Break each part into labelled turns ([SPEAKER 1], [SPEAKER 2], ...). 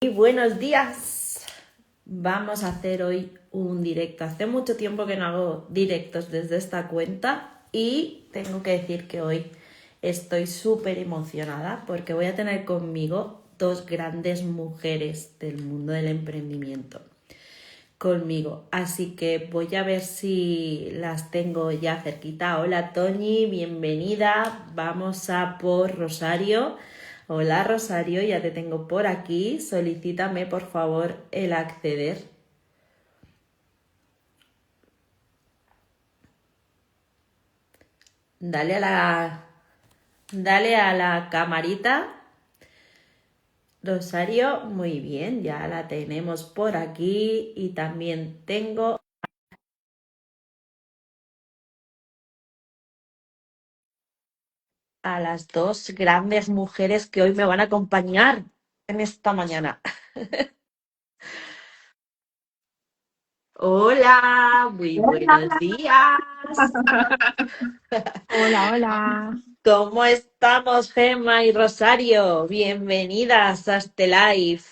[SPEAKER 1] Y buenos días. Vamos a hacer hoy un directo. Hace mucho tiempo que no hago directos desde esta cuenta y tengo que decir que hoy estoy súper emocionada porque voy a tener conmigo dos grandes mujeres del mundo del emprendimiento conmigo. Así que voy a ver si las tengo ya cerquita. Hola Toñi, bienvenida. Vamos a por Rosario. Hola Rosario, ya te tengo por aquí. Solicítame por favor el acceder. Dale a dale a la camarita. Rosario, muy bien, ya la tenemos por aquí y también tengo a las dos grandes mujeres que hoy me van a acompañar en esta mañana. Hola, muy buenos
[SPEAKER 2] Hola.
[SPEAKER 1] días.
[SPEAKER 2] Hola, hola.
[SPEAKER 1] ¿Cómo estamos, Gemma y Rosario? Bienvenidas a este live.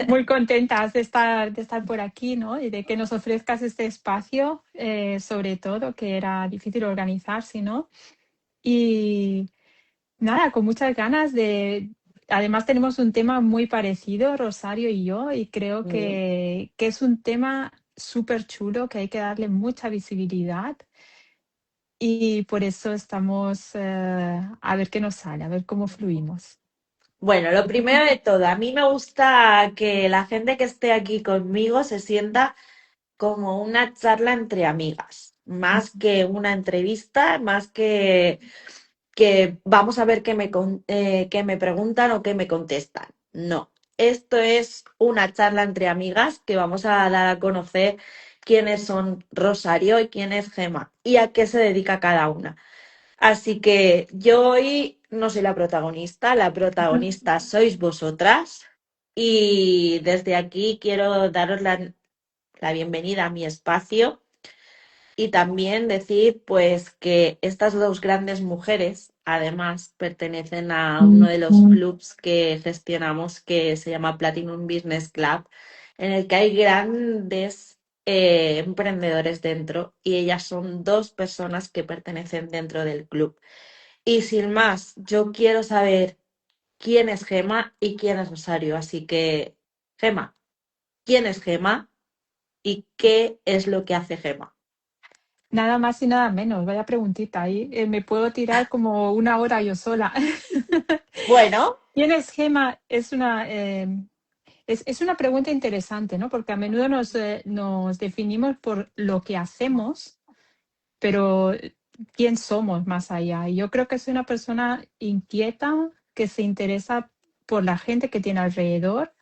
[SPEAKER 2] Muy contentas de estar por aquí, ¿no? Y de que nos ofrezcas este espacio, sobre todo, que era difícil organizarse, ¿no? Y nada, con muchas ganas de... Además tenemos un tema muy parecido, Rosario y yo, y creo
[SPEAKER 1] Mm.
[SPEAKER 2] que es un tema súper chulo, que hay que darle mucha visibilidad. Y por eso estamos, a ver qué nos sale, a ver cómo fluimos.
[SPEAKER 1] Bueno, lo primero de todo, a mí me gusta que la gente que esté aquí conmigo se sienta como una charla entre amigas, más que una entrevista, más que vamos a ver qué me preguntan o qué me contestan. No, esto es una charla entre amigas que vamos a dar a conocer quiénes son Rosario y quién es Gema y a qué se dedica cada una. Así que yo hoy no soy la protagonista sois vosotras y desde aquí quiero daros la bienvenida a mi espacio y también decir pues que estas dos grandes mujeres además pertenecen a uno de los clubs que gestionamos que se llama Platinum Business Club, en el que hay grandes emprendedores dentro y ellas son dos personas que pertenecen dentro del club. Y sin más, yo quiero saber quién es Gema y quién es Rosario. Así que, Gema, ¿quién es Gema y qué es lo que hace Gema?
[SPEAKER 2] Nada más y nada menos, vaya preguntita ahí. Me puedo tirar como una hora yo sola.
[SPEAKER 1] Bueno.
[SPEAKER 2] ¿Quién es Gema? Es una pregunta interesante, ¿no? Porque a menudo nos definimos por lo que hacemos, pero ¿quién somos más allá? Y yo creo que soy una persona inquieta que se interesa por la gente que tiene alrededor,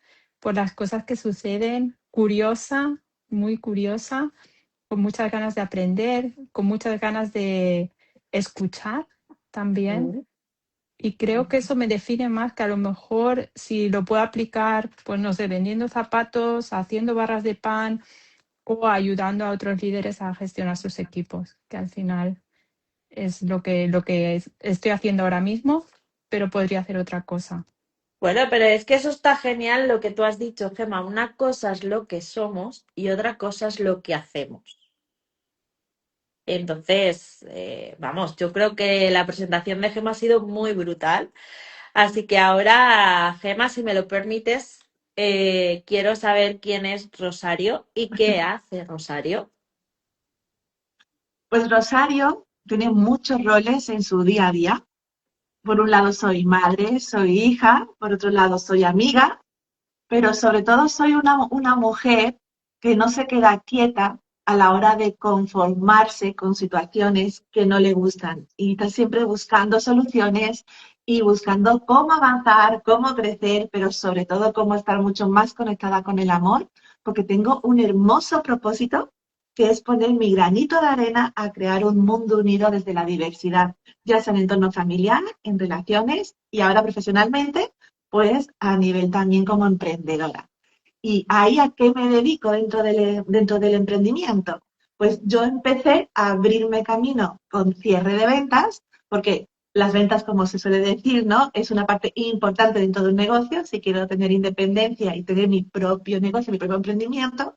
[SPEAKER 2] por las cosas que suceden, curiosa, muy curiosa, con muchas ganas de aprender, con muchas ganas de escuchar también.
[SPEAKER 1] Mm.
[SPEAKER 2] Y creo que eso me define más que a lo mejor si lo puedo aplicar, pues no sé, vendiendo zapatos, haciendo barras de pan o ayudando a otros líderes a gestionar sus equipos, que al final es estoy haciendo ahora mismo, pero podría hacer otra cosa.
[SPEAKER 1] Bueno, pero es que eso está genial lo que tú has dicho, Gema. Una cosa es lo que somos y otra cosa es lo que hacemos. Entonces, vamos, yo creo que la presentación de Gema ha sido muy brutal. Así que ahora, Gema, si me lo permites, quiero saber quién es Rosario y qué hace Rosario.
[SPEAKER 3] Pues Rosario tiene muchos roles en su día a día. Por un lado soy madre, soy hija, por otro lado soy amiga, pero sobre todo soy una mujer que no se queda quieta a la hora de conformarse con situaciones que no le gustan y está siempre buscando soluciones y buscando cómo avanzar, cómo crecer, pero sobre todo cómo estar mucho más conectada con el amor, porque tengo un hermoso propósito que es poner mi granito de arena a crear un mundo unido desde la diversidad, ya sea en entorno familiar, en relaciones y ahora profesionalmente, pues a nivel también como emprendedora. ¿Y ahí a qué me dedico dentro del emprendimiento? Pues yo empecé a abrirme camino con cierre de ventas, porque las ventas, como se suele decir, ¿no? Es una parte importante dentro de un negocio. Si quiero tener independencia y tener mi propio negocio, mi propio emprendimiento,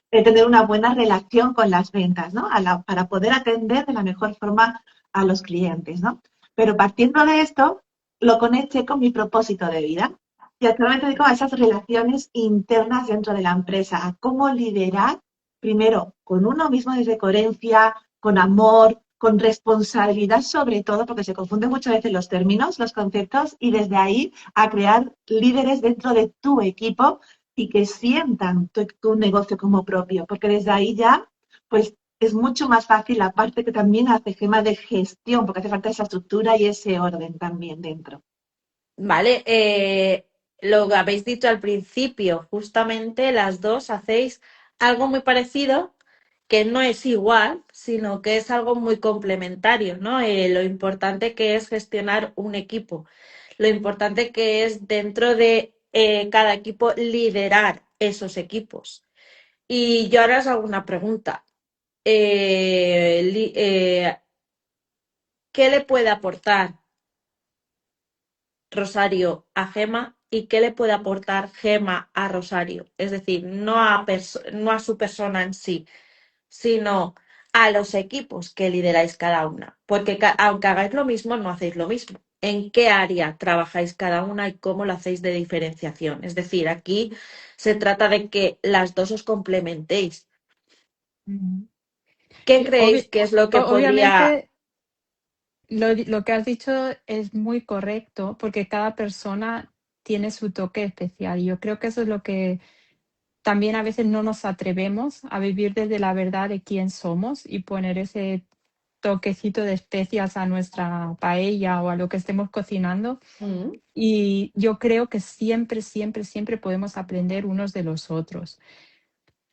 [SPEAKER 3] tener una buena relación con las ventas, ¿no? Para poder atender de la mejor forma a los clientes, ¿no? Pero partiendo de esto, lo conecté con mi propósito de vida. Y actualmente dedico a esas relaciones internas dentro de la empresa, a cómo liderar, primero, con uno mismo desde coherencia, con amor, con responsabilidad sobre todo, porque se confunden muchas veces los términos, los conceptos, y desde ahí a crear líderes dentro de tu equipo y que sientan tu negocio como propio, porque desde ahí ya, pues es mucho más fácil la parte que también hace Gema de gestión, porque hace falta esa estructura y ese orden también dentro.
[SPEAKER 1] Vale, lo que habéis dicho al principio, justamente las dos hacéis algo muy parecido, que no es igual, sino que es algo muy complementario, ¿no? Lo importante que es gestionar un equipo, lo importante que es dentro de cada equipo liderar esos equipos. Y yo ahora os hago una pregunta. ¿Qué le puede aportar Rosario a Gema y qué le puede aportar Gema a Rosario? Es decir, no a su persona en sí, sino a los equipos que lideráis cada una. Porque aunque hagáis lo mismo, no hacéis lo mismo. ¿En qué área trabajáis cada una y cómo lo hacéis de diferenciación? Es decir, aquí se trata de que las dos os complementéis.
[SPEAKER 2] Mm.
[SPEAKER 1] ¿Qué
[SPEAKER 2] Sí,
[SPEAKER 1] creéis que es lo que podría...
[SPEAKER 2] obviamente lo que has dicho es muy correcto porque cada persona tiene su toque especial. Y yo creo que eso es lo que también a veces no nos atrevemos a vivir desde la verdad de quién somos y poner ese toquecito de especias a nuestra paella o a lo que estemos cocinando.
[SPEAKER 1] Mm,
[SPEAKER 2] Y yo creo que siempre, siempre, siempre podemos aprender unos de los otros.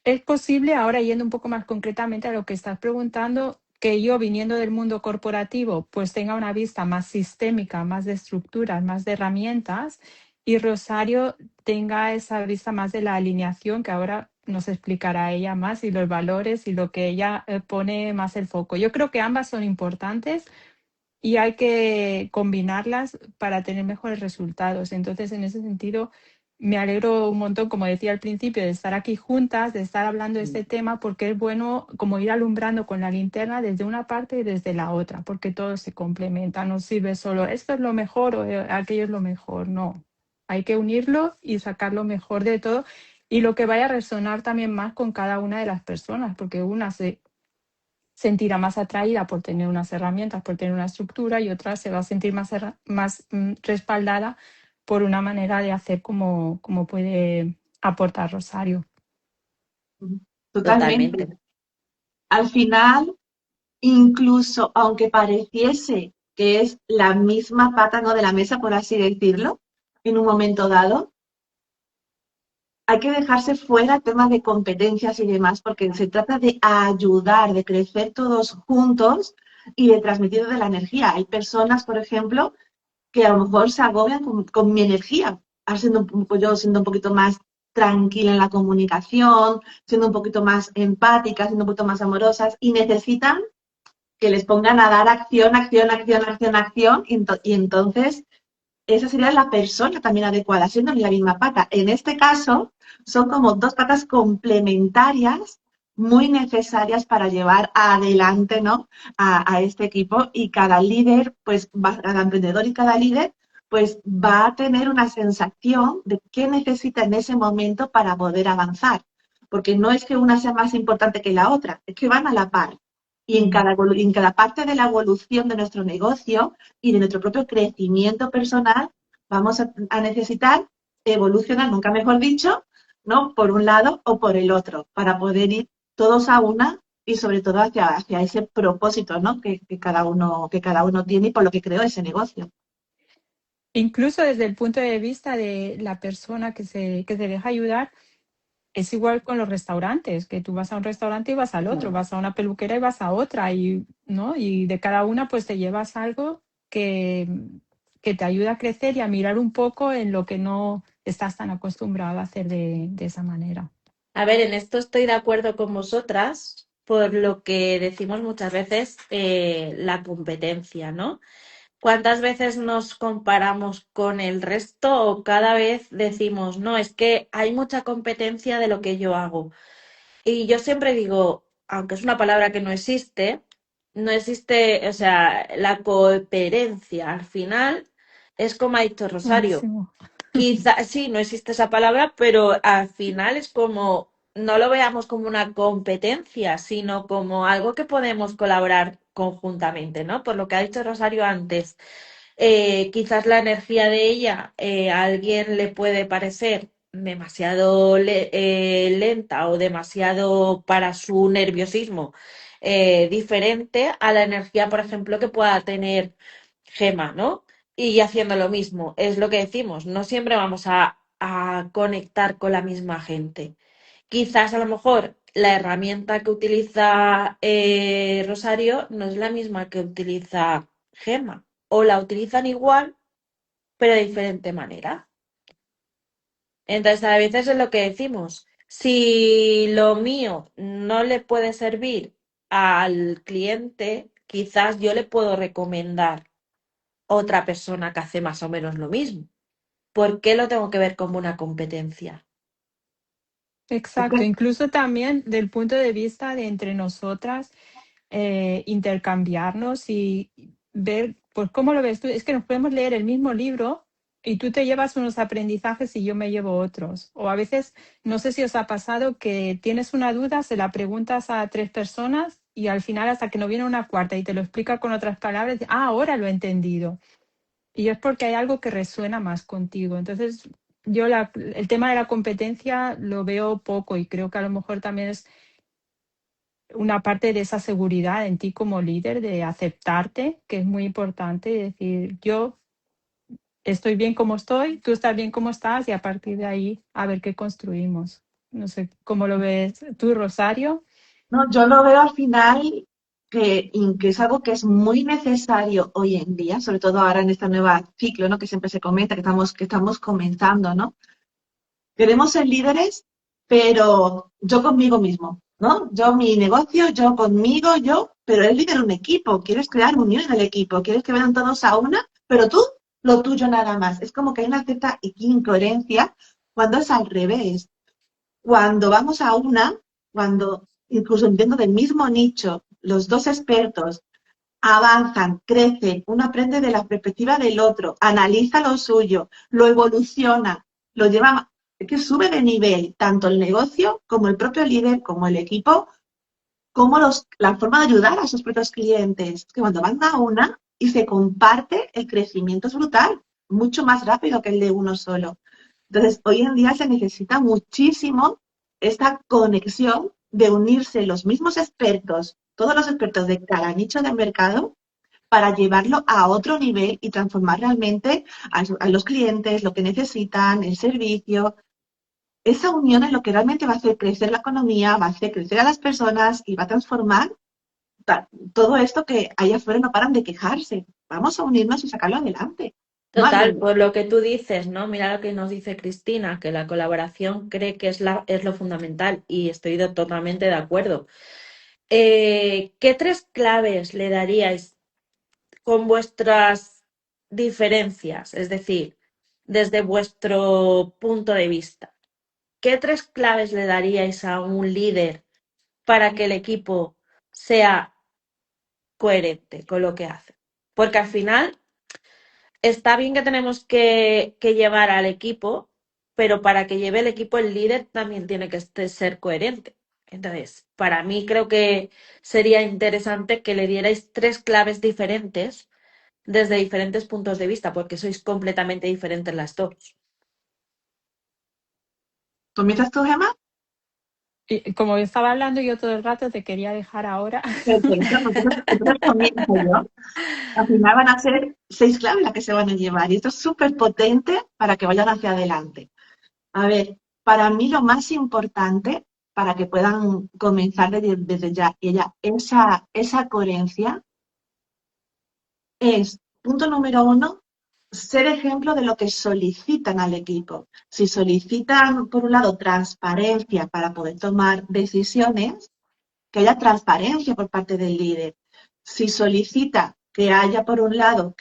[SPEAKER 2] Es posible, ahora yendo un poco más concretamente a lo que estás preguntando, que yo viniendo del mundo corporativo, pues tenga una vista más sistémica, más de estructuras, más de herramientas, y Rosario tenga esa vista más de la alineación, que ahora nos explicará ella más, y los valores y lo que ella pone más el foco. Yo creo que ambas son importantes y hay que combinarlas para tener mejores resultados. Entonces, en ese sentido, me alegro un montón, como decía al principio, de estar aquí juntas, de estar hablando de este tema, porque es bueno como ir alumbrando con la linterna desde una parte y desde la otra, porque todo se complementa. No sirve solo esto es lo mejor o aquello es lo mejor. No, hay que unirlo y sacar lo mejor de todo y lo que vaya a resonar también más con cada una de las personas, porque una se sentirá más atraída por tener unas herramientas, por tener una estructura y otra se va a sentir más respaldada por una manera de hacer como puede aportar Rosario.
[SPEAKER 3] Totalmente.
[SPEAKER 1] totalmente.
[SPEAKER 3] Al final, incluso aunque pareciese que es la misma pata, ¿no?, de la mesa, por así decirlo, en un momento dado, hay que dejarse fuera temas de competencias y demás, porque se trata de ayudar, de crecer todos juntos y de transmitir de la energía. Hay personas, por ejemplo, que a lo mejor se agobian con mi energía, yo siendo un poquito más tranquila en la comunicación, siendo un poquito más empática, siendo un poquito más amorosas, y necesitan que les pongan a dar acción, acción, acción, acción, acción, y entonces esa sería la persona también adecuada, siendo la misma pata. En este caso, son como dos patas complementarias muy necesarias para llevar adelante, ¿no?, a este equipo, y cada líder, pues, cada emprendedor y cada líder, pues va a tener una sensación de qué necesita en ese momento para poder avanzar. Porque no es que una sea más importante que la otra, es que van a la par. Y
[SPEAKER 2] Mm.
[SPEAKER 3] en cada parte de la evolución de nuestro negocio y de nuestro propio crecimiento personal, vamos a necesitar evolucionar, nunca mejor dicho, ¿no?, por un lado o por el otro, para poder ir todos a una y sobre todo hacia ese propósito, ¿no?, que cada uno tiene y por lo que creó ese negocio.
[SPEAKER 2] Incluso desde el punto de vista de la persona que se deja ayudar, es igual con los restaurantes, que tú vas a un restaurante y vas al otro, vas a una peluquera y vas a otra, y, ¿no? Y de cada una pues te llevas algo que, que te ayuda a crecer y a mirar un poco en lo que no estás tan acostumbrado a hacer de esa manera.
[SPEAKER 1] A ver, en esto estoy de acuerdo con vosotras, por lo que decimos muchas veces la competencia, ¿no? ¿Cuántas veces nos comparamos con el resto o cada vez decimos, no, es que hay mucha competencia de lo que yo hago? Y yo siempre digo, aunque es una palabra que no existe, o sea, la coherencia al final es como ha dicho Rosario.
[SPEAKER 2] Buenísimo.
[SPEAKER 1] Quizá sí, no existe esa palabra, pero al final es como, no lo veamos como una competencia, sino como algo que podemos colaborar conjuntamente, ¿no? Por lo que ha dicho Rosario antes, quizás la energía de ella a alguien le puede parecer demasiado lenta o demasiado para su nerviosismo diferente a la energía, por ejemplo, que pueda tener Gema, ¿no? Y haciendo lo mismo, es lo que decimos, no siempre vamos a conectar con la misma gente. Quizás a lo mejor la herramienta que utiliza Rosario no es la misma que utiliza Gema, o la utilizan igual, pero de diferente manera. Entonces, a veces es lo que decimos, si lo mío no le puede servir al cliente, quizás yo le puedo recomendar otra persona que hace más o menos lo mismo. ¿Por qué lo tengo que ver como una competencia?
[SPEAKER 3] Es
[SPEAKER 2] Exacto,
[SPEAKER 3] que
[SPEAKER 2] incluso también del punto de vista de entre nosotras, intercambiarnos y ver, pues, cómo lo ves tú. Es que nos podemos leer el mismo libro y tú te llevas unos aprendizajes y yo me llevo otros. O a veces, no sé si os ha pasado que tienes una duda, se la preguntas a 3 personas y al final hasta que no viene una cuarta y te lo explica con otras palabras, ahora lo he entendido. Y es porque hay algo que resuena más contigo. Entonces, yo el tema de la competencia lo veo poco y creo que a lo mejor también es una parte de esa seguridad en ti como líder, de aceptarte, que es muy importante, y decir, yo estoy bien como estoy, tú estás bien como estás y a partir de ahí a ver qué construimos. No sé cómo lo ves tú, Rosario.
[SPEAKER 3] no, yo lo veo al final que es algo que es muy necesario hoy en día, sobre todo ahora en este nuevo ciclo, ¿no? Que siempre se comenta, que estamos comenzando, ¿no? Queremos ser líderes, pero yo conmigo mismo, ¿no? Yo mi negocio, yo conmigo, yo, pero es líder un equipo, quieres crear unión en el equipo, quieres que vayan todos a una, pero tú, lo tuyo nada más. Es como que hay una cierta incoherencia cuando es al revés. Cuando vamos a una, cuando incluso dentro del mismo nicho, los dos expertos avanzan, crecen, uno aprende de la perspectiva del otro, analiza lo suyo, lo evoluciona, lo lleva, es que sube de nivel tanto el negocio como el propio líder, como el equipo, como la forma de ayudar a sus propios clientes. Que cuando van a una y se comparte, el crecimiento es brutal, mucho más rápido que el de uno solo. Entonces, hoy en día se necesita muchísimo esta conexión de unirse los mismos expertos, todos los expertos de cada nicho de mercado, para llevarlo a otro nivel y transformar realmente a los clientes lo que necesitan, el servicio. Esa unión es lo que realmente va a hacer crecer la economía, va a hacer crecer a las personas y va a transformar todo esto que allá afuera no paran de quejarse. Vamos a unirnos y sacarlo adelante. No al
[SPEAKER 1] Total,
[SPEAKER 3] revés.
[SPEAKER 1] por lo que tú dices, ¿no? Mira lo que nos dice Cristina, que la colaboración cree que es lo fundamental y estoy totalmente de acuerdo. ¿Qué tres claves le daríais con vuestras diferencias? Es decir, desde vuestro punto de vista. ¿Qué tres claves le daríais a un líder para que el equipo sea coherente con lo que hace? Porque al final está bien que tenemos que llevar al equipo, pero para que lleve el equipo el líder también tiene que ser coherente. Entonces, para mí creo que sería interesante que le dierais tres claves diferentes desde diferentes puntos de vista, porque sois completamente diferentes las dos.
[SPEAKER 3] ¿Comienzas tú, Gemma?
[SPEAKER 2] Y como estaba hablando yo todo el rato, te quería dejar ahora.
[SPEAKER 3] Perfecto, entonces comienzo yo. Al final van a ser 6 claves las que se van a llevar y esto es súper potente para que vayan hacia adelante. A ver, para mí lo más importante para que puedan comenzar desde ya y ella esa coherencia es, punto número uno, ser ejemplo de lo que solicitan al equipo. Si solicitan, por un lado, transparencia para poder tomar decisiones, que haya transparencia por parte del líder. Si solicita que haya, por un lado,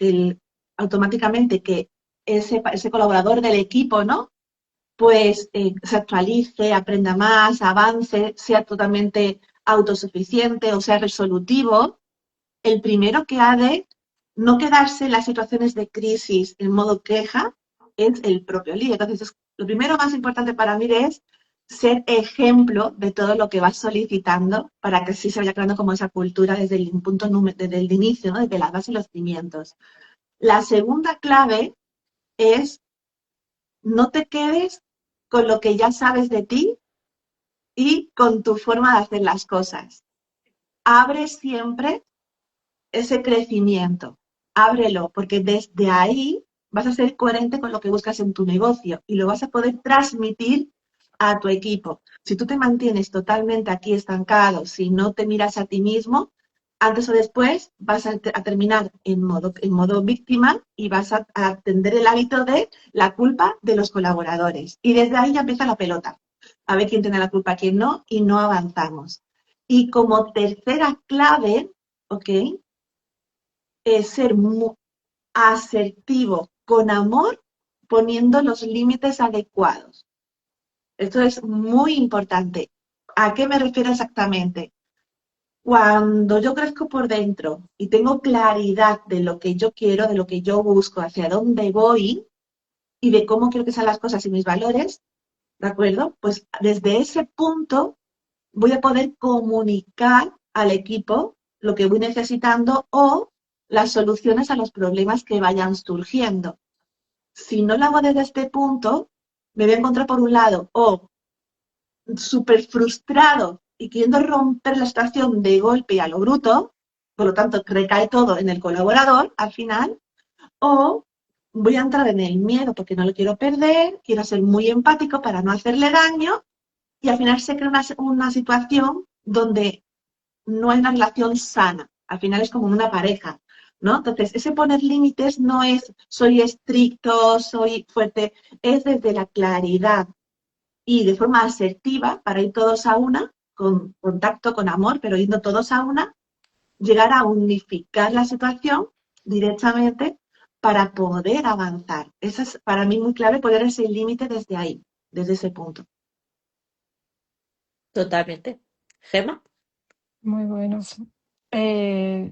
[SPEAKER 3] automáticamente que ese colaborador del equipo, ¿no? Pues se actualice, aprenda más, avance, sea totalmente autosuficiente o sea resolutivo, el primero que ha de no quedarse en las situaciones de crisis en modo queja es el propio líder. Entonces, lo primero más importante para mí es ser ejemplo de todo lo que vas solicitando para que así se vaya creando como esa cultura desde el punto desde el inicio, ¿no? Desde las bases y los cimientos. La segunda clave es no te quedes con lo que ya sabes de ti y con tu forma de hacer las cosas. Abre siempre ese crecimiento, ábrelo, porque desde ahí vas a ser coherente con lo que buscas en tu negocio y lo vas a poder transmitir a tu equipo. Si tú te mantienes totalmente aquí estancado, si no te miras a ti mismo, antes o después vas a terminar en modo víctima y vas a tender el hábito de la culpa de los colaboradores. Y desde ahí ya empieza la pelota. A ver quién tiene la culpa, quién no, y no avanzamos. Y como tercera clave, ¿ok? Es ser muy asertivo, con amor, poniendo los límites adecuados. Esto es muy importante. ¿A qué me refiero exactamente? Cuando yo crezco por dentro y tengo claridad de lo que yo quiero, de lo que yo busco, hacia dónde voy y de cómo quiero que sean las cosas y mis valores, ¿de acuerdo? Pues desde ese punto voy a poder comunicar al equipo lo que voy necesitando o las soluciones a los problemas que vayan surgiendo. Si no lo hago desde este punto, me voy a encontrar por un lado o súper frustrado y queriendo romper la situación de golpe y a lo bruto, por lo tanto recae todo en el colaborador al final, o voy a entrar en el miedo porque no lo quiero perder, quiero ser muy empático para no hacerle daño y al final se crea una situación donde no hay una relación sana. Al final es como una pareja, ¿no? Entonces, ese poner límites no es soy estricto, soy fuerte, es desde la claridad y de forma asertiva para ir todos a una, con contacto, con amor, pero yendo todos a una, llegar a unificar la situación directamente para poder avanzar. Eso es para mí muy clave, poner ese límite desde ahí, desde ese punto.
[SPEAKER 1] Totalmente. Gema.
[SPEAKER 2] Muy buenos. Eh,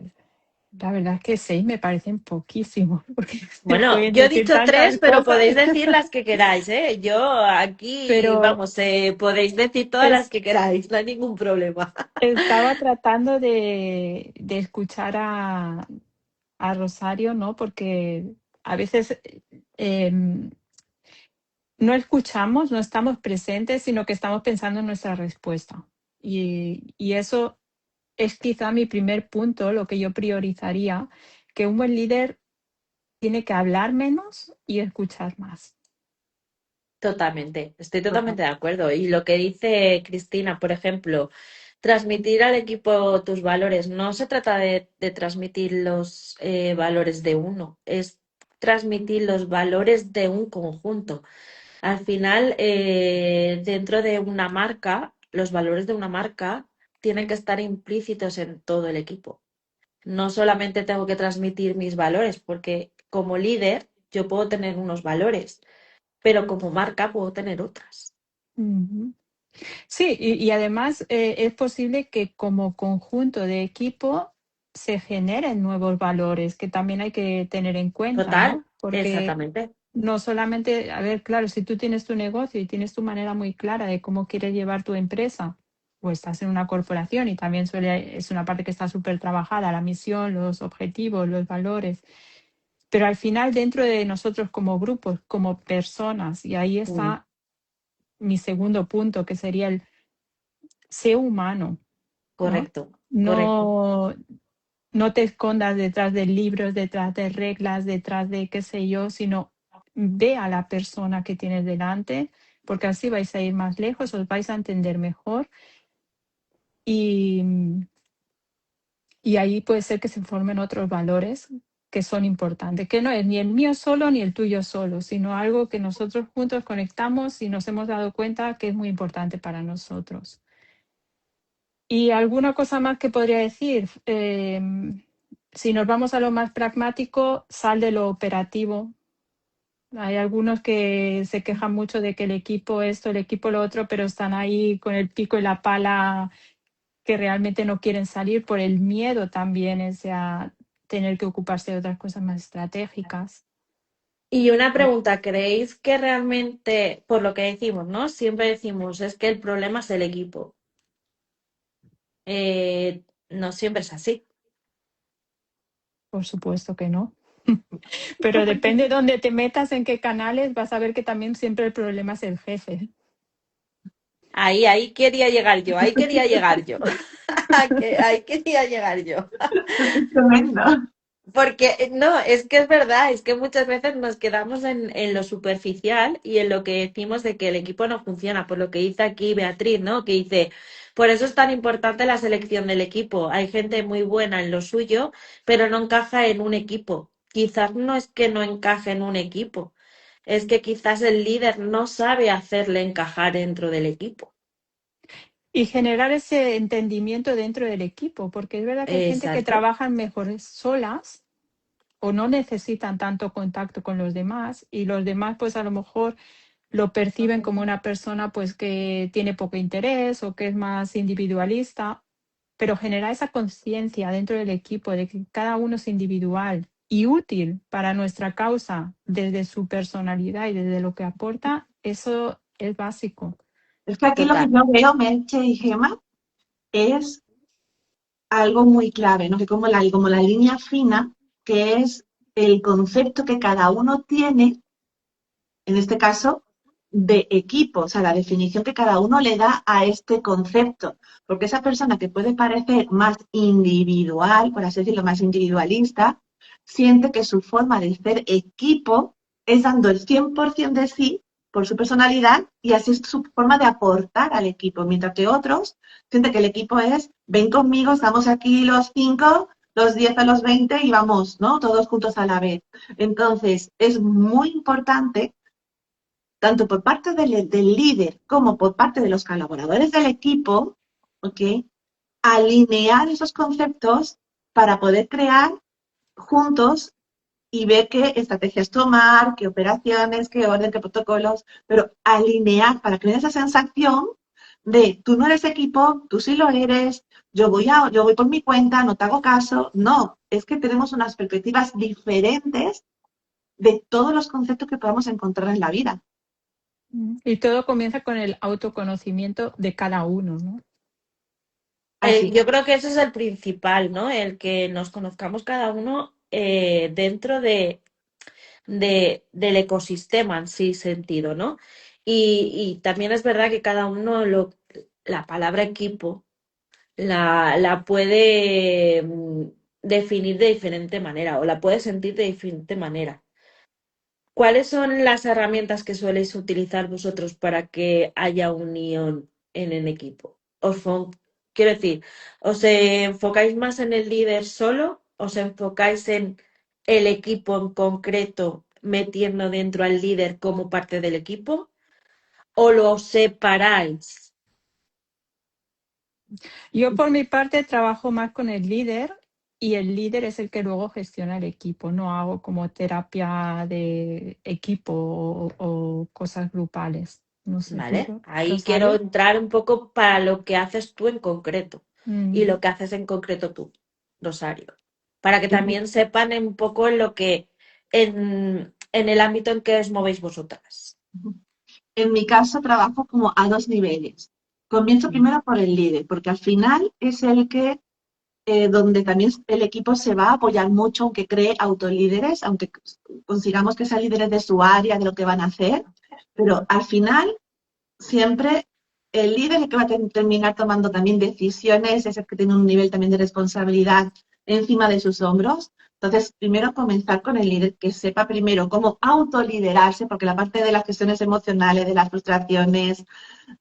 [SPEAKER 2] la verdad es que 6 me parecen poquísimos, porque se
[SPEAKER 1] Bueno,
[SPEAKER 2] pueden
[SPEAKER 1] yo he
[SPEAKER 2] decir
[SPEAKER 1] dicho tres,
[SPEAKER 2] tantas
[SPEAKER 1] pero
[SPEAKER 2] cosas,
[SPEAKER 1] podéis decir las que queráis, ¿eh? Yo aquí,
[SPEAKER 2] pero
[SPEAKER 1] vamos, podéis decir todas las
[SPEAKER 2] es,
[SPEAKER 1] que queráis, no hay ningún problema.
[SPEAKER 2] estaba tratando de escuchar a Rosario, ¿no? Porque a veces em, no escuchamos, no estamos presentes, sino que estamos pensando en nuestra respuesta. Y eso es quizá mi primer punto, lo que yo priorizaría, que un buen líder tiene que hablar menos y escuchar más.
[SPEAKER 1] Totalmente, estoy
[SPEAKER 3] Total.
[SPEAKER 1] totalmente de acuerdo. Y lo que dice Cristina, por ejemplo, transmitir al equipo tus valores, no se trata de transmitir los valores de uno, es transmitir los valores de un conjunto. Al final, dentro de una marca, los valores de una marca tienen que estar implícitos en todo el equipo. No solamente tengo que transmitir mis valores, porque como líder yo puedo tener unos valores, pero como marca puedo tener otras.
[SPEAKER 2] Ujú. Sí, y además es posible que como conjunto de equipo se generen nuevos valores que también hay que tener en cuenta,
[SPEAKER 1] Total,
[SPEAKER 2] ¿no? Porque
[SPEAKER 1] exactamente.
[SPEAKER 2] no solamente, a ver, claro, si tú tienes tu negocio y tienes tu manera muy clara de cómo quieres llevar tu empresa, o estás en una corporación y también es una parte que está súper trabajada, la misión, los objetivos, los valores, pero al final dentro de nosotros como grupos, como personas, y ahí
[SPEAKER 1] Mm,
[SPEAKER 2] está mi segundo punto, que sería el ser humano, ¿no?
[SPEAKER 1] correcto, correcto.
[SPEAKER 2] No, no te escondas detrás de libros, detrás de reglas, detrás de qué sé yo, sino ve a la persona que tienes delante, porque así vais a ir más lejos, os vais a entender mejor y, y ahí puede ser que se formen otros valores que son importantes, que no es ni el mío solo ni el tuyo solo, sino algo que nosotros juntos conectamos y nos hemos dado cuenta que es muy importante para nosotros. ¿Y alguna cosa más que podría decir? si nos vamos a lo más pragmático, sal de lo operativo. Hay algunos que se quejan mucho de que el equipo esto, el equipo lo otro, pero están ahí con el pico y la pala que realmente no quieren salir por el miedo también ese a tener que ocuparse de otras cosas más estratégicas.
[SPEAKER 1] Y una pregunta, ¿creéis que realmente, por lo que decimos, ¿no? Siempre decimos, es que el problema es el equipo. No siempre es así.
[SPEAKER 2] Por supuesto que no. Pero depende de dónde te metas, en qué canales, vas a ver que también siempre el problema es el jefe.
[SPEAKER 1] Ahí quería llegar yo, ahí quería llegar yo. Ahí quería llegar yo.
[SPEAKER 3] Tremendo.
[SPEAKER 1] Porque no, es que es verdad, es que muchas veces nos quedamos en lo superficial y en lo que decimos de que el equipo no funciona, por lo que dice aquí Beatriz, ¿no? Que dice, por eso es tan importante la selección del equipo. Hay gente muy buena en lo suyo, pero no encaja en un equipo. Quizás no es que no encaje en un equipo, es que quizás el líder no sabe hacerle encajar dentro del equipo.
[SPEAKER 2] Y generar ese entendimiento dentro del equipo, porque es verdad que hay gente que
[SPEAKER 1] Exacto,
[SPEAKER 2] trabaja mejor solas o no necesitan tanto contacto con los demás y los demás pues a lo mejor lo perciben como una persona pues que tiene poco interés o que es más individualista, pero generar esa conciencia dentro del equipo de que cada uno es individual y útil para nuestra causa desde su personalidad y desde lo que aporta, eso es básico.
[SPEAKER 3] Es que aquí lo que
[SPEAKER 1] total,
[SPEAKER 3] yo veo, Merche y Gema, es algo muy clave, ¿no? Que como la línea fina, que es el concepto que cada uno tiene, en este caso, de equipo, o sea, la definición que cada uno le da a este concepto. Porque esa persona que puede parecer más individual, por así decirlo, más individualista, siente que su forma de ser equipo es dando el 100% de sí por su personalidad y así es su forma de aportar al equipo, mientras que otros sienten que el equipo es, ven conmigo, estamos aquí los 5, los 10 a los 20 y vamos, ¿no? Todos juntos a la vez. Entonces, es muy importante tanto por parte del líder como por parte de los colaboradores del equipo, ¿ok? Alinear esos conceptos para poder crear juntos y ver qué estrategias tomar, qué operaciones, qué orden, qué protocolos, pero alinear para crear esa sensación de tú no eres equipo, tú sí lo eres, yo voy por mi cuenta, no te hago caso. No, es que tenemos unas perspectivas diferentes de todos los conceptos que podamos encontrar en la vida.
[SPEAKER 2] Y todo comienza con el autoconocimiento de cada uno, ¿no?
[SPEAKER 3] Así.
[SPEAKER 1] Yo creo que ese es el principal, ¿no? El que nos conozcamos cada uno dentro del ecosistema en sí sentido, ¿no? Y también es verdad que cada uno la palabra equipo la puede definir de diferente manera o la puede sentir de diferente manera. ¿Cuáles son las herramientas que soléis utilizar vosotros para que haya unión en el equipo? Quiero decir, ¿os enfocáis más en el líder solo? ¿Os enfocáis en el equipo en concreto, metiendo dentro al líder como parte del equipo? ¿O lo separáis?
[SPEAKER 2] Yo por mi parte trabajo más con el líder y el líder es el que luego gestiona el equipo. No hago como terapia de equipo o cosas grupales. No sé, ¿tú,
[SPEAKER 1] ¿Vale? Ahí quiero
[SPEAKER 2] Rosario?
[SPEAKER 1] entrar un poco para lo que haces tú en concreto y
[SPEAKER 2] Mm.
[SPEAKER 1] lo que haces en concreto tú, Rosario, para que también sepan un poco en el ámbito en que os movéis vosotras.
[SPEAKER 3] En mi caso trabajo como a dos niveles. Comienzo primero por el líder, porque al final es el que, donde también el equipo se va a apoyar mucho, aunque cree autolíderes, aunque consigamos que sean líderes de su área, de lo que van a hacer, pero al final siempre el líder es el que va a terminar tomando también decisiones, es el que tiene un nivel también de responsabilidad encima de sus hombros. Entonces, primero comenzar con el líder que sepa primero cómo autoliderarse, porque la parte de las gestiones emocionales, de las frustraciones,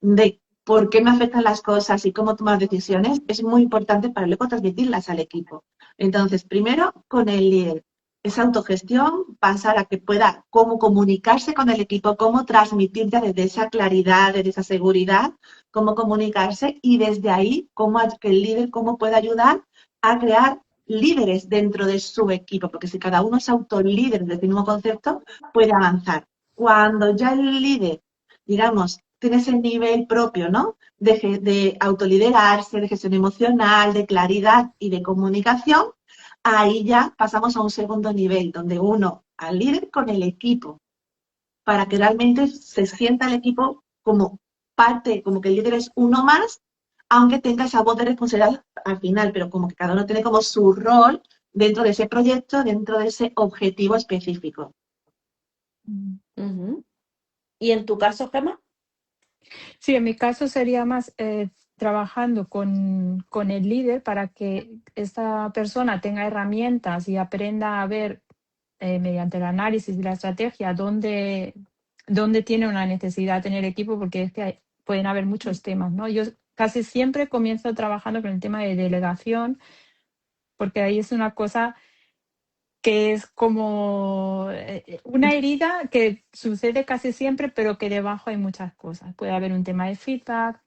[SPEAKER 3] de por qué me afectan las cosas y cómo tomar decisiones, es muy importante para luego transmitirlas al equipo. Entonces, primero con el líder. Esa autogestión, pasar a que pueda cómo comunicarse con el equipo, cómo transmitir ya desde esa claridad, desde esa seguridad, cómo comunicarse y desde ahí cómo que el líder cómo puede ayudar a crear líderes dentro de su equipo, porque si cada uno es autolíder del mismo concepto, puede avanzar. Cuando ya el líder, digamos, tiene ese nivel propio, ¿no? De autoliderarse, de gestión emocional, de claridad y de comunicación, ahí ya pasamos a un segundo nivel, donde uno al líder con el equipo, para que realmente se sienta el equipo como parte, como que el líder es uno más, aunque tenga esa voz de responsabilidad al final, pero como que cada uno tiene como su rol dentro de ese proyecto, dentro de ese objetivo específico.
[SPEAKER 1] Ujú. ¿Y en tu caso, Gemma?
[SPEAKER 2] Sí, en mi caso sería más trabajando con el líder para que esta persona tenga herramientas y aprenda a ver mediante el análisis y la estrategia dónde tiene una necesidad tener equipo, porque es que pueden haber muchos temas, ¿no? Yo casi siempre comienzo trabajando con el tema de delegación, porque ahí es una cosa que es como una herida que sucede casi siempre, pero que debajo hay muchas cosas. Puede haber un tema de feedback,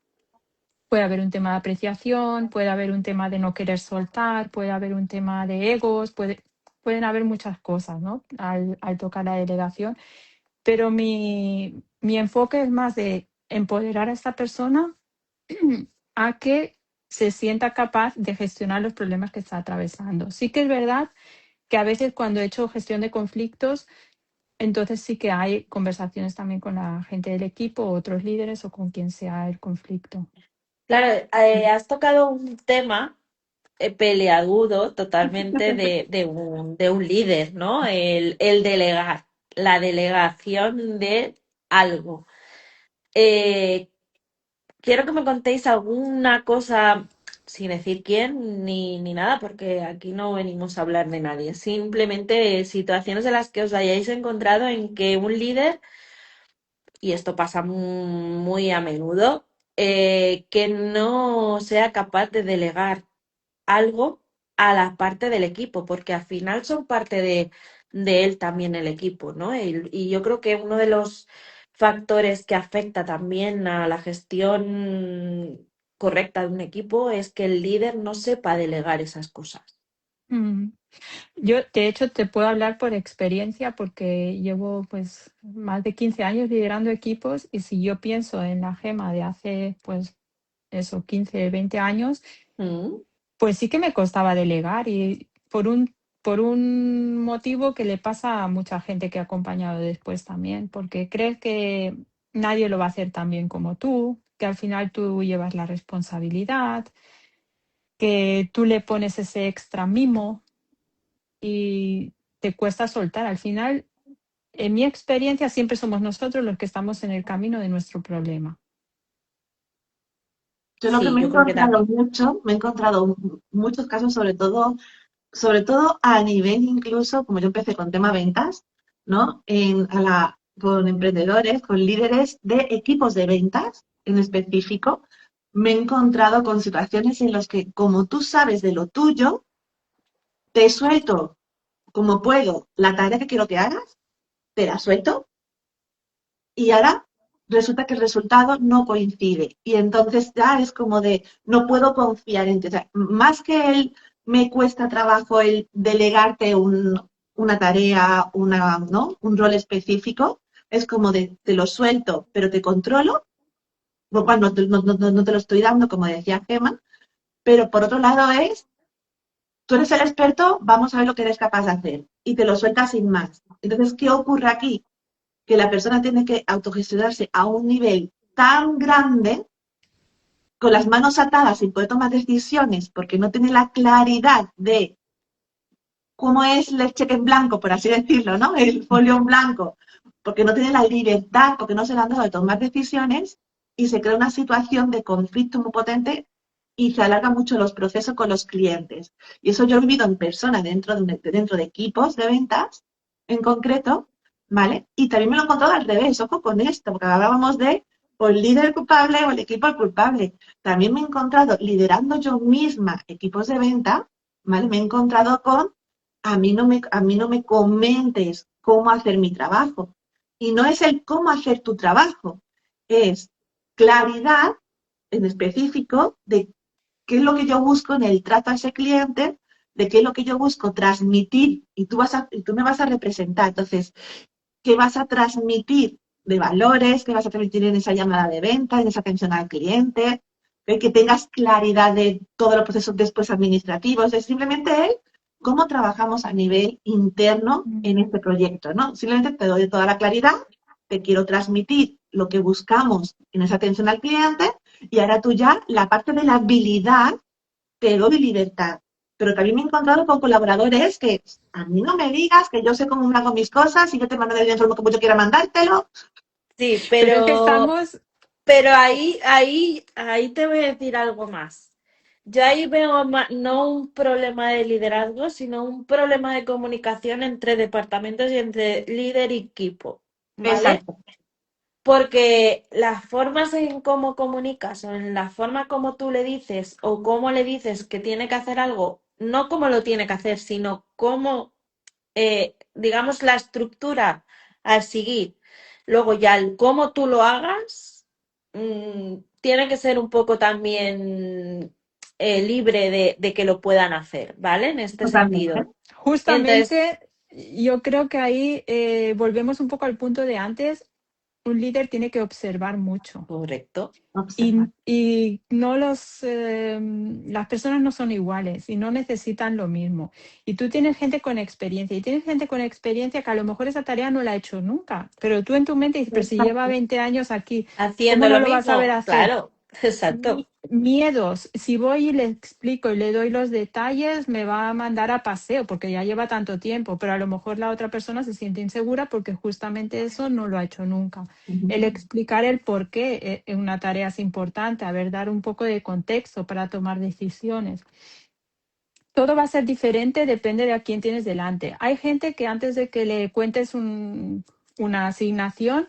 [SPEAKER 2] puede haber un tema de apreciación, puede haber un tema de no querer soltar, puede haber un tema de egos, pueden haber muchas cosas, ¿no? Al tocar la delegación. Pero mi enfoque es más de empoderar a esta persona a que se sienta capaz de gestionar los problemas que está atravesando. Sí que es verdad que a veces cuando he hecho gestión de conflictos, entonces sí que hay conversaciones también con la gente del equipo, otros líderes o con quien sea el conflicto.
[SPEAKER 1] Claro, has tocado un tema peleagudo totalmente de un líder, ¿no? El delegar, la delegación de algo. Eh, Quiero que me contéis alguna cosa, sin decir quién ni nada, porque aquí no venimos a hablar de nadie. Simplemente situaciones en las que os hayáis encontrado en que un líder, y esto pasa muy a menudo, que no sea capaz de delegar algo a la parte del equipo, porque al final son parte de él también el equipo, ¿no? Y yo creo que uno de los factores que afecta también a la gestión correcta de un equipo es que el líder no sepa delegar esas cosas.
[SPEAKER 2] Mm. Yo, de hecho, te puedo hablar por experiencia porque llevo pues más de 15 años liderando equipos y si yo pienso en la Gema de hace pues eso, 15 20 años,
[SPEAKER 1] Mm.
[SPEAKER 2] pues sí que me costaba delegar y por un motivo que le pasa a mucha gente que ha acompañado después también, porque crees que nadie lo va a hacer tan bien como tú, que al final tú llevas la responsabilidad, que tú le pones ese extra mimo y te cuesta soltar. Al final, en mi experiencia, siempre somos nosotros los que estamos en el camino de nuestro problema.
[SPEAKER 3] Yo lo que
[SPEAKER 1] Sí,
[SPEAKER 3] me he
[SPEAKER 1] yo creo que
[SPEAKER 3] encontrado
[SPEAKER 1] también.
[SPEAKER 3] mucho, me he encontrado muchos casos, sobre todo a nivel incluso, como yo empecé con tema ventas, ¿no? Con emprendedores, con líderes de equipos de ventas en específico, me he encontrado con situaciones en las que, como tú sabes de lo tuyo, te suelto como puedo la tarea que quiero que hagas, te la suelto y ahora resulta que el resultado no coincide. Y entonces ya es como de, no puedo confiar en ti. O sea, más que él me cuesta trabajo el delegarte una tarea, ¿no? Un rol específico, es como de, te lo suelto, pero te controlo, lo cual no te lo estoy dando, como decía Gemma, pero por otro lado es, tú eres el experto, vamos a ver lo que eres capaz de hacer. Y te lo sueltas sin más. Entonces, ¿qué ocurre aquí? Que la persona tiene que autogestionarse a un nivel tan grande, con las manos atadas sin poder tomar decisiones, porque no tiene la claridad de cómo es el cheque en blanco, por así decirlo, ¿no? El folio en blanco, porque no tiene la libertad, porque no se le han dado de tomar decisiones y se crea una situación de conflicto muy potente y se alargan mucho los procesos con los clientes. Y eso yo he vivido en persona, dentro de equipos de ventas en concreto, ¿vale? Y también me lo he encontrado al revés, ojo con esto, porque hablábamos de o el líder culpable o el equipo el culpable. También me he encontrado liderando yo misma equipos de venta, ¿vale? Me he encontrado con a mí no me comentes cómo hacer mi trabajo. Y no es el cómo hacer tu trabajo, es claridad en específico de qué es lo que yo busco en el trato a ese cliente, de qué es lo que yo busco transmitir y tú me vas a representar. Entonces, ¿qué vas a transmitir de valores? ¿Qué vas a transmitir en esa llamada de venta, en esa atención al cliente? Que tengas claridad de todos los procesos después administrativos. Es simplemente cómo trabajamos a nivel interno
[SPEAKER 2] Mm.
[SPEAKER 3] en este proyecto, ¿no? Simplemente te doy toda la claridad, te quiero transmitir lo que buscamos en esa atención al cliente y ahora tú ya la parte de la habilidad te doy libertad. Pero también me he encontrado con colaboradores que a mí no me digas que yo sé cómo hago mis cosas y yo te mando el dinero como yo quiera mandártelo.
[SPEAKER 1] Sí,
[SPEAKER 2] Pero es que estamos,
[SPEAKER 1] pero ahí te voy a decir algo más. Yo ahí veo no un problema de liderazgo, sino un problema de comunicación entre departamentos y entre líder y equipo, ¿vale?
[SPEAKER 3] Exacto,
[SPEAKER 1] Porque las formas en cómo comunicas o en la forma como tú le dices o cómo le dices que tiene que hacer algo, no cómo lo tiene que hacer, sino cómo, digamos, la estructura a seguir. Luego ya el cómo tú lo hagas, tiene que ser un poco también libre de que lo puedan hacer, ¿vale? En este
[SPEAKER 3] totalmente.
[SPEAKER 1] sentido. Entonces,
[SPEAKER 2] justamente, yo creo que ahí volvemos un poco al punto de antes. Un líder tiene que observar mucho.
[SPEAKER 1] correcto,
[SPEAKER 3] Observar.
[SPEAKER 2] Y no las personas no son iguales y no necesitan lo mismo. Y tú tienes gente con experiencia y tienes gente con experiencia que a lo mejor esa tarea no la ha hecho nunca, pero tú en tu mente dices, pero si lleva
[SPEAKER 3] Exacto.
[SPEAKER 2] 20 años aquí, ¿cómo
[SPEAKER 1] haciendo
[SPEAKER 2] no
[SPEAKER 1] lo
[SPEAKER 2] lo va a saber
[SPEAKER 1] mismo,
[SPEAKER 2] hacer?
[SPEAKER 1] claro, exacto.
[SPEAKER 2] Miedos, si voy y le explico y le doy los detalles, me va a mandar a paseo porque ya lleva tanto tiempo, pero a lo mejor la otra persona se siente insegura porque justamente eso no lo ha hecho nunca. El
[SPEAKER 3] Ujú.
[SPEAKER 2] explicar el por qué en una tarea es importante, a ver, dar un poco de contexto para tomar decisiones. Todo va a ser diferente, depende de a quién tienes delante. Hay gente que antes de que le cuentes una asignación,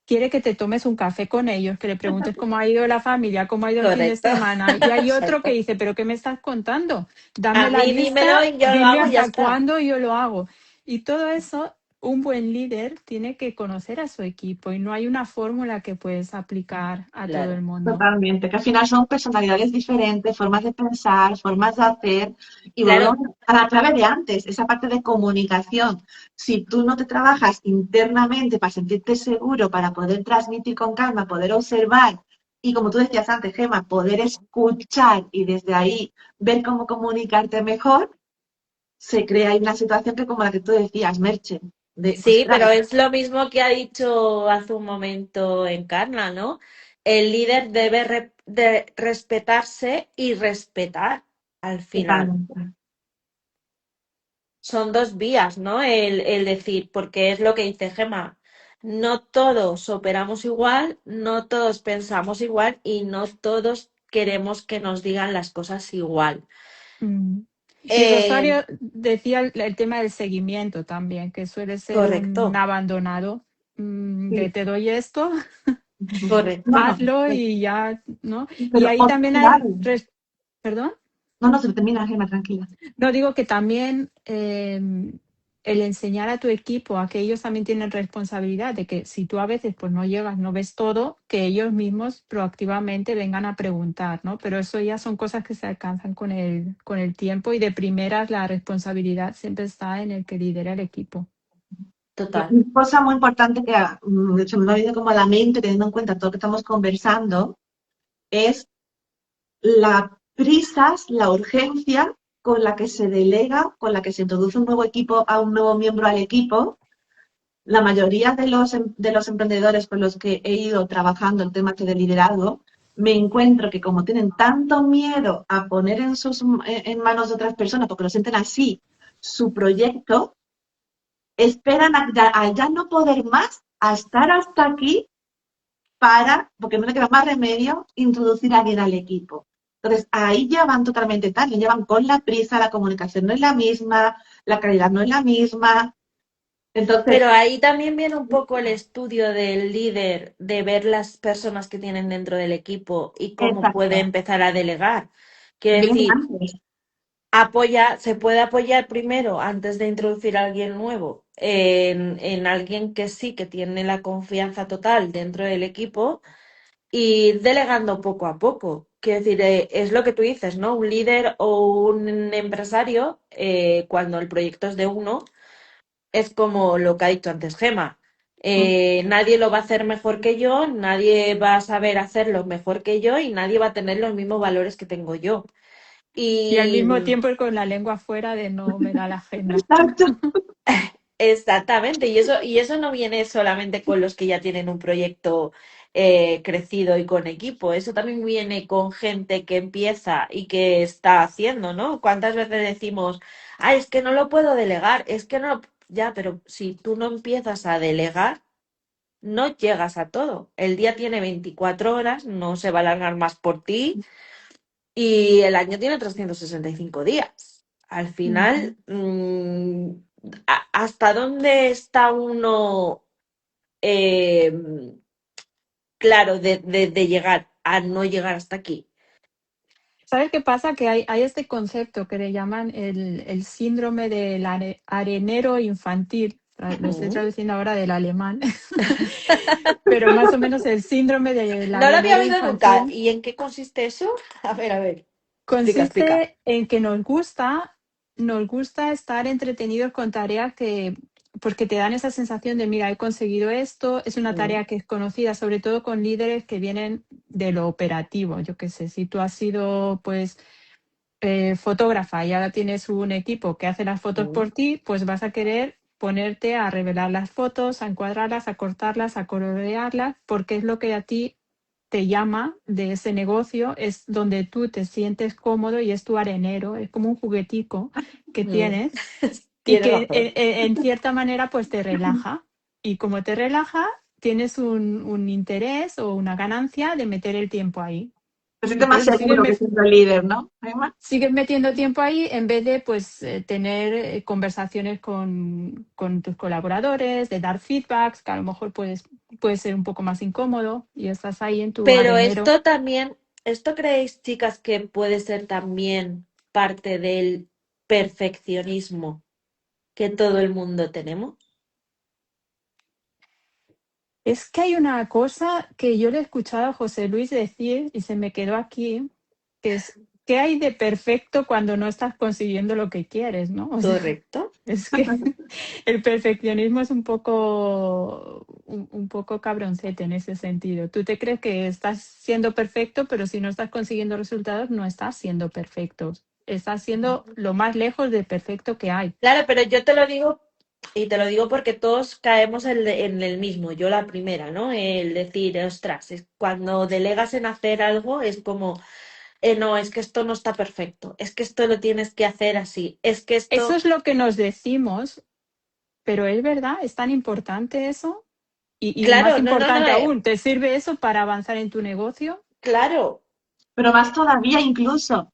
[SPEAKER 2] quiere que te tomes un café con ellos, que le preguntes cómo ha ido la familia, cómo ha ido el fin de
[SPEAKER 1] Correcto.
[SPEAKER 2] semana. Y hay otro que
[SPEAKER 1] Exacto.
[SPEAKER 2] dice, pero ¿qué me estás contando?
[SPEAKER 1] A
[SPEAKER 2] Dame la
[SPEAKER 1] mí dímelo
[SPEAKER 2] lista,
[SPEAKER 1] y yo lo
[SPEAKER 2] dime
[SPEAKER 1] hago y ya
[SPEAKER 2] hasta
[SPEAKER 1] está.
[SPEAKER 2] cuándo y yo lo hago. Y todo eso, un buen líder tiene que conocer a su equipo y no hay una fórmula que puedes aplicar a todo el
[SPEAKER 1] Claro,
[SPEAKER 2] mundo.
[SPEAKER 3] Totalmente, que al final son personalidades diferentes, formas de pensar, formas de hacer, y volvemos
[SPEAKER 1] claro,
[SPEAKER 3] a la clave de antes, esa parte de comunicación. Si tú no te trabajas internamente para sentirte seguro, para poder transmitir con calma, poder observar y, como tú decías antes, Gemma, poder escuchar y desde ahí ver cómo comunicarte mejor, se crea ahí una situación que como la que tú decías, Merche, de,
[SPEAKER 1] sí,
[SPEAKER 3] ostras,
[SPEAKER 1] pero es lo mismo que ha dicho hace un momento Encarna, ¿no? El líder debe de respetarse y respetar al final.
[SPEAKER 3] totalmente.
[SPEAKER 1] Son dos vías, ¿no? El decir, porque es lo que dice Gemma, no todos operamos igual, no todos pensamos igual y no todos queremos que nos digan las cosas igual.
[SPEAKER 2] Mm. Y
[SPEAKER 1] Eh,
[SPEAKER 2] Rosario decía el tema del seguimiento también, que suele ser un
[SPEAKER 1] correcto,
[SPEAKER 2] abandonado, de
[SPEAKER 3] Sí.
[SPEAKER 2] te doy esto,
[SPEAKER 1] correcto.
[SPEAKER 3] No,
[SPEAKER 2] hazlo y ya, ¿no? Y
[SPEAKER 3] pero
[SPEAKER 2] ahí también
[SPEAKER 3] observar.
[SPEAKER 2] hay, perdón,
[SPEAKER 3] No, no, se termina, Gemma, tranquila.
[SPEAKER 2] no digo que también el enseñar a tu equipo a que ellos también tienen responsabilidad de que si tú a veces pues no llegas, no ves todo, que ellos mismos proactivamente vengan a preguntar, ¿no? Pero eso ya son cosas que se alcanzan con el tiempo y de primeras la responsabilidad siempre está en el que lidera el equipo.
[SPEAKER 1] Total.
[SPEAKER 3] Una cosa muy importante que se me ha venido como a la mente, teniendo en cuenta todo lo que estamos conversando, es la prisas, la urgencia con la que se delega, con la que se introduce un nuevo equipo a un nuevo miembro al equipo. La mayoría de los emprendedores con los que he ido trabajando el tema este de liderazgo, me encuentro que como tienen tanto miedo a poner en manos de otras personas, porque lo sienten así, su proyecto, esperan a ya no poder más, a estar hasta aquí porque no le queda más remedio introducir a alguien al equipo. Entonces, ahí ya van totalmente tarde, ya van con la prisa, la comunicación no es la misma, la calidad no es la misma.
[SPEAKER 1] Pero
[SPEAKER 3] Entonces,
[SPEAKER 1] ahí también viene un poco el estudio del líder, de ver las personas que tienen dentro del equipo y cómo puede
[SPEAKER 3] exacto,
[SPEAKER 1] empezar a delegar. Quiero
[SPEAKER 3] viene
[SPEAKER 1] decir,
[SPEAKER 3] antes.
[SPEAKER 1] se puede apoyar primero, antes de introducir a alguien nuevo, en alguien que sí, que tiene la confianza total dentro del equipo y ir delegando poco a poco. Quiero decir, es lo que tú dices, ¿no? Un líder o un empresario, cuando el proyecto es de uno, es como lo que ha dicho antes Gema. Nadie lo va a hacer mejor que yo, nadie va a saber hacerlo mejor que yo y nadie va a tener los mismos valores que tengo yo.
[SPEAKER 2] Y al
[SPEAKER 1] Y
[SPEAKER 2] mismo tiempo con la lengua fuera de no me da la agenda.
[SPEAKER 3] Exacto.
[SPEAKER 1] exactamente, y eso no viene solamente con los que ya tienen un proyecto crecido y con equipo, eso también viene con gente que empieza y que está haciendo, ¿no? ¿Cuántas veces decimos, ah, es que no lo puedo delegar, es que no, ya, pero si tú no empiezas a delegar, no llegas a todo. El día tiene 24 horas, no se va a alargar más por ti y el año tiene 365 días. Al final, ¿hasta dónde está uno eh, claro de llegar a no llegar hasta aquí?
[SPEAKER 2] ¿Sabes qué pasa? Que hay este concepto que le llaman el síndrome del arenero infantil. Lo estoy
[SPEAKER 1] Mm.
[SPEAKER 2] traduciendo ahora del alemán, pero más o menos el síndrome del
[SPEAKER 1] No lo había
[SPEAKER 2] arenero
[SPEAKER 1] oído nunca.
[SPEAKER 2] infantil
[SPEAKER 1] ¿Y en qué consiste eso? A ver, explica, explica.
[SPEAKER 2] consiste en que nos gusta estar entretenidos con tareas que, pues que te dan esa sensación de, mira, he conseguido esto, es una
[SPEAKER 1] Mm,
[SPEAKER 2] tarea que es conocida, sobre todo con líderes que vienen de lo operativo. Yo qué sé, si tú has sido, pues, fotógrafa y ahora tienes un equipo que hace las fotos
[SPEAKER 1] mm,
[SPEAKER 2] por ti, pues vas a querer ponerte a revelar las fotos, a encuadrarlas, a cortarlas, a colorearlas, porque es lo que a ti te llama de ese negocio, es donde tú te sientes cómodo y es tu arenero, es como un juguetico que
[SPEAKER 1] mm.
[SPEAKER 2] tienes y
[SPEAKER 1] Tienes
[SPEAKER 2] que
[SPEAKER 1] razón.
[SPEAKER 2] en cierta manera pues te relaja. Y como te relaja, tienes un interés o una ganancia de meter el tiempo ahí.
[SPEAKER 3] Te sientes más
[SPEAKER 2] Entonces
[SPEAKER 3] seguro que siendo líder, ¿no, Emma?
[SPEAKER 2] sigues metiendo tiempo ahí en vez de pues tener conversaciones con tus colaboradores, de dar feedbacks, que a lo mejor puede ser un poco más incómodo y estás ahí en tu
[SPEAKER 1] Pero
[SPEAKER 2] arenero.
[SPEAKER 1] esto también, ¿esto creéis, chicas, que puede ser también parte del perfeccionismo que todo el mundo tenemos?
[SPEAKER 2] Es que hay una cosa que yo le he escuchado a José Luis decir y se me quedó aquí, que es, ¿qué hay de perfecto cuando no estás consiguiendo lo que quieres, ¿no? O sea,
[SPEAKER 1] ¿Correcto?
[SPEAKER 2] es que el perfeccionismo es un poco cabroncete en ese sentido. Tú te crees que estás siendo perfecto, pero si no estás consiguiendo resultados, no estás siendo perfecto. Estás siendo lo más lejos de perfecto que hay.
[SPEAKER 1] Claro, pero yo te lo digo y te lo digo porque todos caemos en el mismo, yo la primera, ¿no? El decir, ostras, cuando delegas en hacer algo es como, no, es que esto no está perfecto, es que esto lo tienes que hacer así, es que
[SPEAKER 2] Eso
[SPEAKER 1] esto,
[SPEAKER 2] es lo que nos decimos, pero es verdad, es tan importante eso. Y más
[SPEAKER 1] claro, no, no, no,
[SPEAKER 2] importante aún, ¿te sirve eso para avanzar en tu negocio?
[SPEAKER 1] claro,
[SPEAKER 3] Pero más todavía, incluso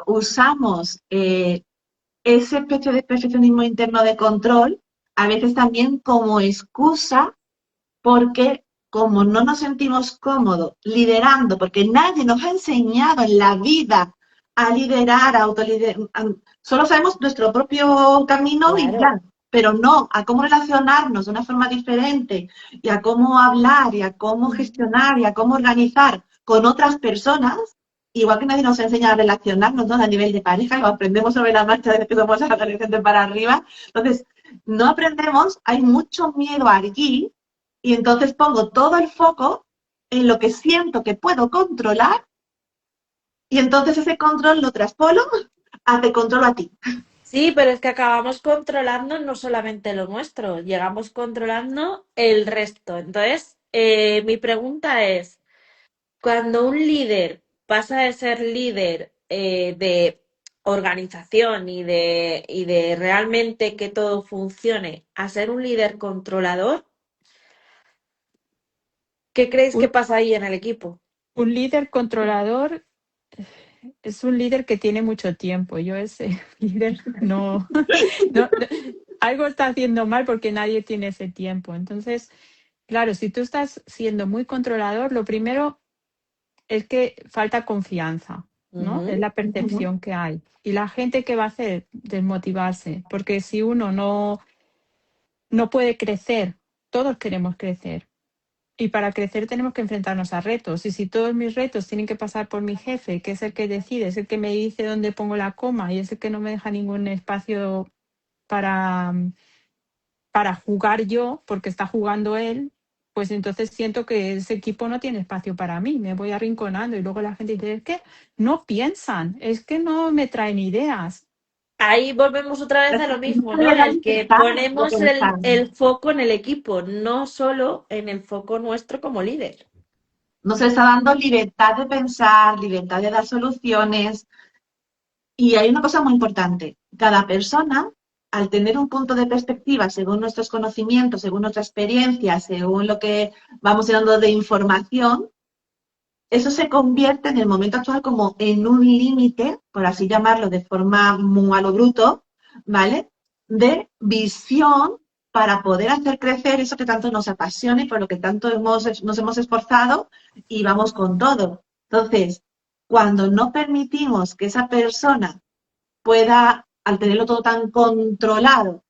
[SPEAKER 3] usamos ese especie de perfeccionismo interno de control, a veces también como excusa, porque como no nos sentimos cómodos liderando, porque nadie nos ha enseñado en la vida a liderar, a autoliderar, solo sabemos nuestro propio camino y
[SPEAKER 1] claro.
[SPEAKER 3] ya, pero no a cómo relacionarnos de una forma diferente y a cómo hablar y a cómo gestionar y a cómo organizar con otras personas, igual que nadie nos enseña a relacionarnos, ¿no? A nivel de pareja, lo aprendemos sobre la marcha desde que somos adolescentes para arriba. Entonces, no aprendemos, hay mucho miedo allí y entonces pongo todo el foco en lo que siento que puedo controlar y entonces ese control lo traspolo a te controlo a ti.
[SPEAKER 1] Sí, pero es que acabamos controlando no solamente lo nuestro, llegamos controlando el resto. Entonces, mi pregunta es, cuando un líder pasa de ser líder de organización y de realmente que todo funcione a ser un líder controlador, ¿qué creéis que
[SPEAKER 2] Un,
[SPEAKER 1] pasa ahí en el equipo?
[SPEAKER 2] un líder controlador es un líder que tiene mucho tiempo. Yo ese líder no, algo está haciendo mal porque nadie tiene ese tiempo. Entonces, claro, si tú estás siendo muy controlador, lo primero es que falta confianza, ¿no? Es
[SPEAKER 1] Ujú.
[SPEAKER 2] la percepción que hay. Y la gente que va a hacer desmotivarse, porque si uno no puede crecer, todos queremos crecer. Y para crecer tenemos que enfrentarnos a retos. Y si todos mis retos tienen que pasar por mi jefe, que es el que decide, es el que me dice dónde pongo la coma y es el que no me deja ningún espacio para, para jugar yo, porque está jugando él, pues entonces siento que ese equipo no tiene espacio para mí, me voy arrinconando y luego la gente dice, es que no piensan, es que no me traen ideas.
[SPEAKER 1] Ahí volvemos otra vez a lo
[SPEAKER 3] No
[SPEAKER 1] mismo,
[SPEAKER 3] se
[SPEAKER 1] ¿no?
[SPEAKER 3] le da
[SPEAKER 1] El que
[SPEAKER 3] libertad de
[SPEAKER 1] ponemos
[SPEAKER 3] pensar.
[SPEAKER 1] el foco en el equipo, no solo en el foco nuestro como líder.
[SPEAKER 3] No se está dando libertad de pensar, libertad de dar soluciones. Y hay una cosa muy importante. Cada persona, al tener un punto de perspectiva según nuestros conocimientos, según nuestra experiencia, según lo que vamos llenando de información, eso se convierte en el momento actual como en un límite, por así llamarlo de forma muy a lo bruto, ¿vale? De visión para poder hacer crecer eso que tanto nos apasiona y por lo que tanto nos hemos esforzado y vamos con todo. Entonces, cuando no permitimos que esa persona pueda, al tenerlo todo tan controlado,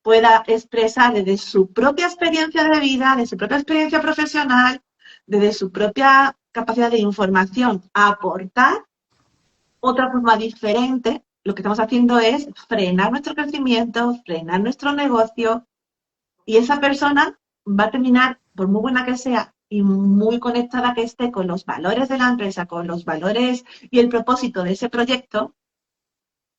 [SPEAKER 3] pueda expresar desde su propia experiencia de vida, de su propia experiencia profesional, desde su propia capacidad de información, a aportar otra forma diferente, lo que estamos haciendo es frenar nuestro crecimiento, frenar nuestro negocio, y esa persona va a terminar, por muy buena que sea y muy conectada que esté con los valores de la empresa, con los valores y el propósito de ese proyecto,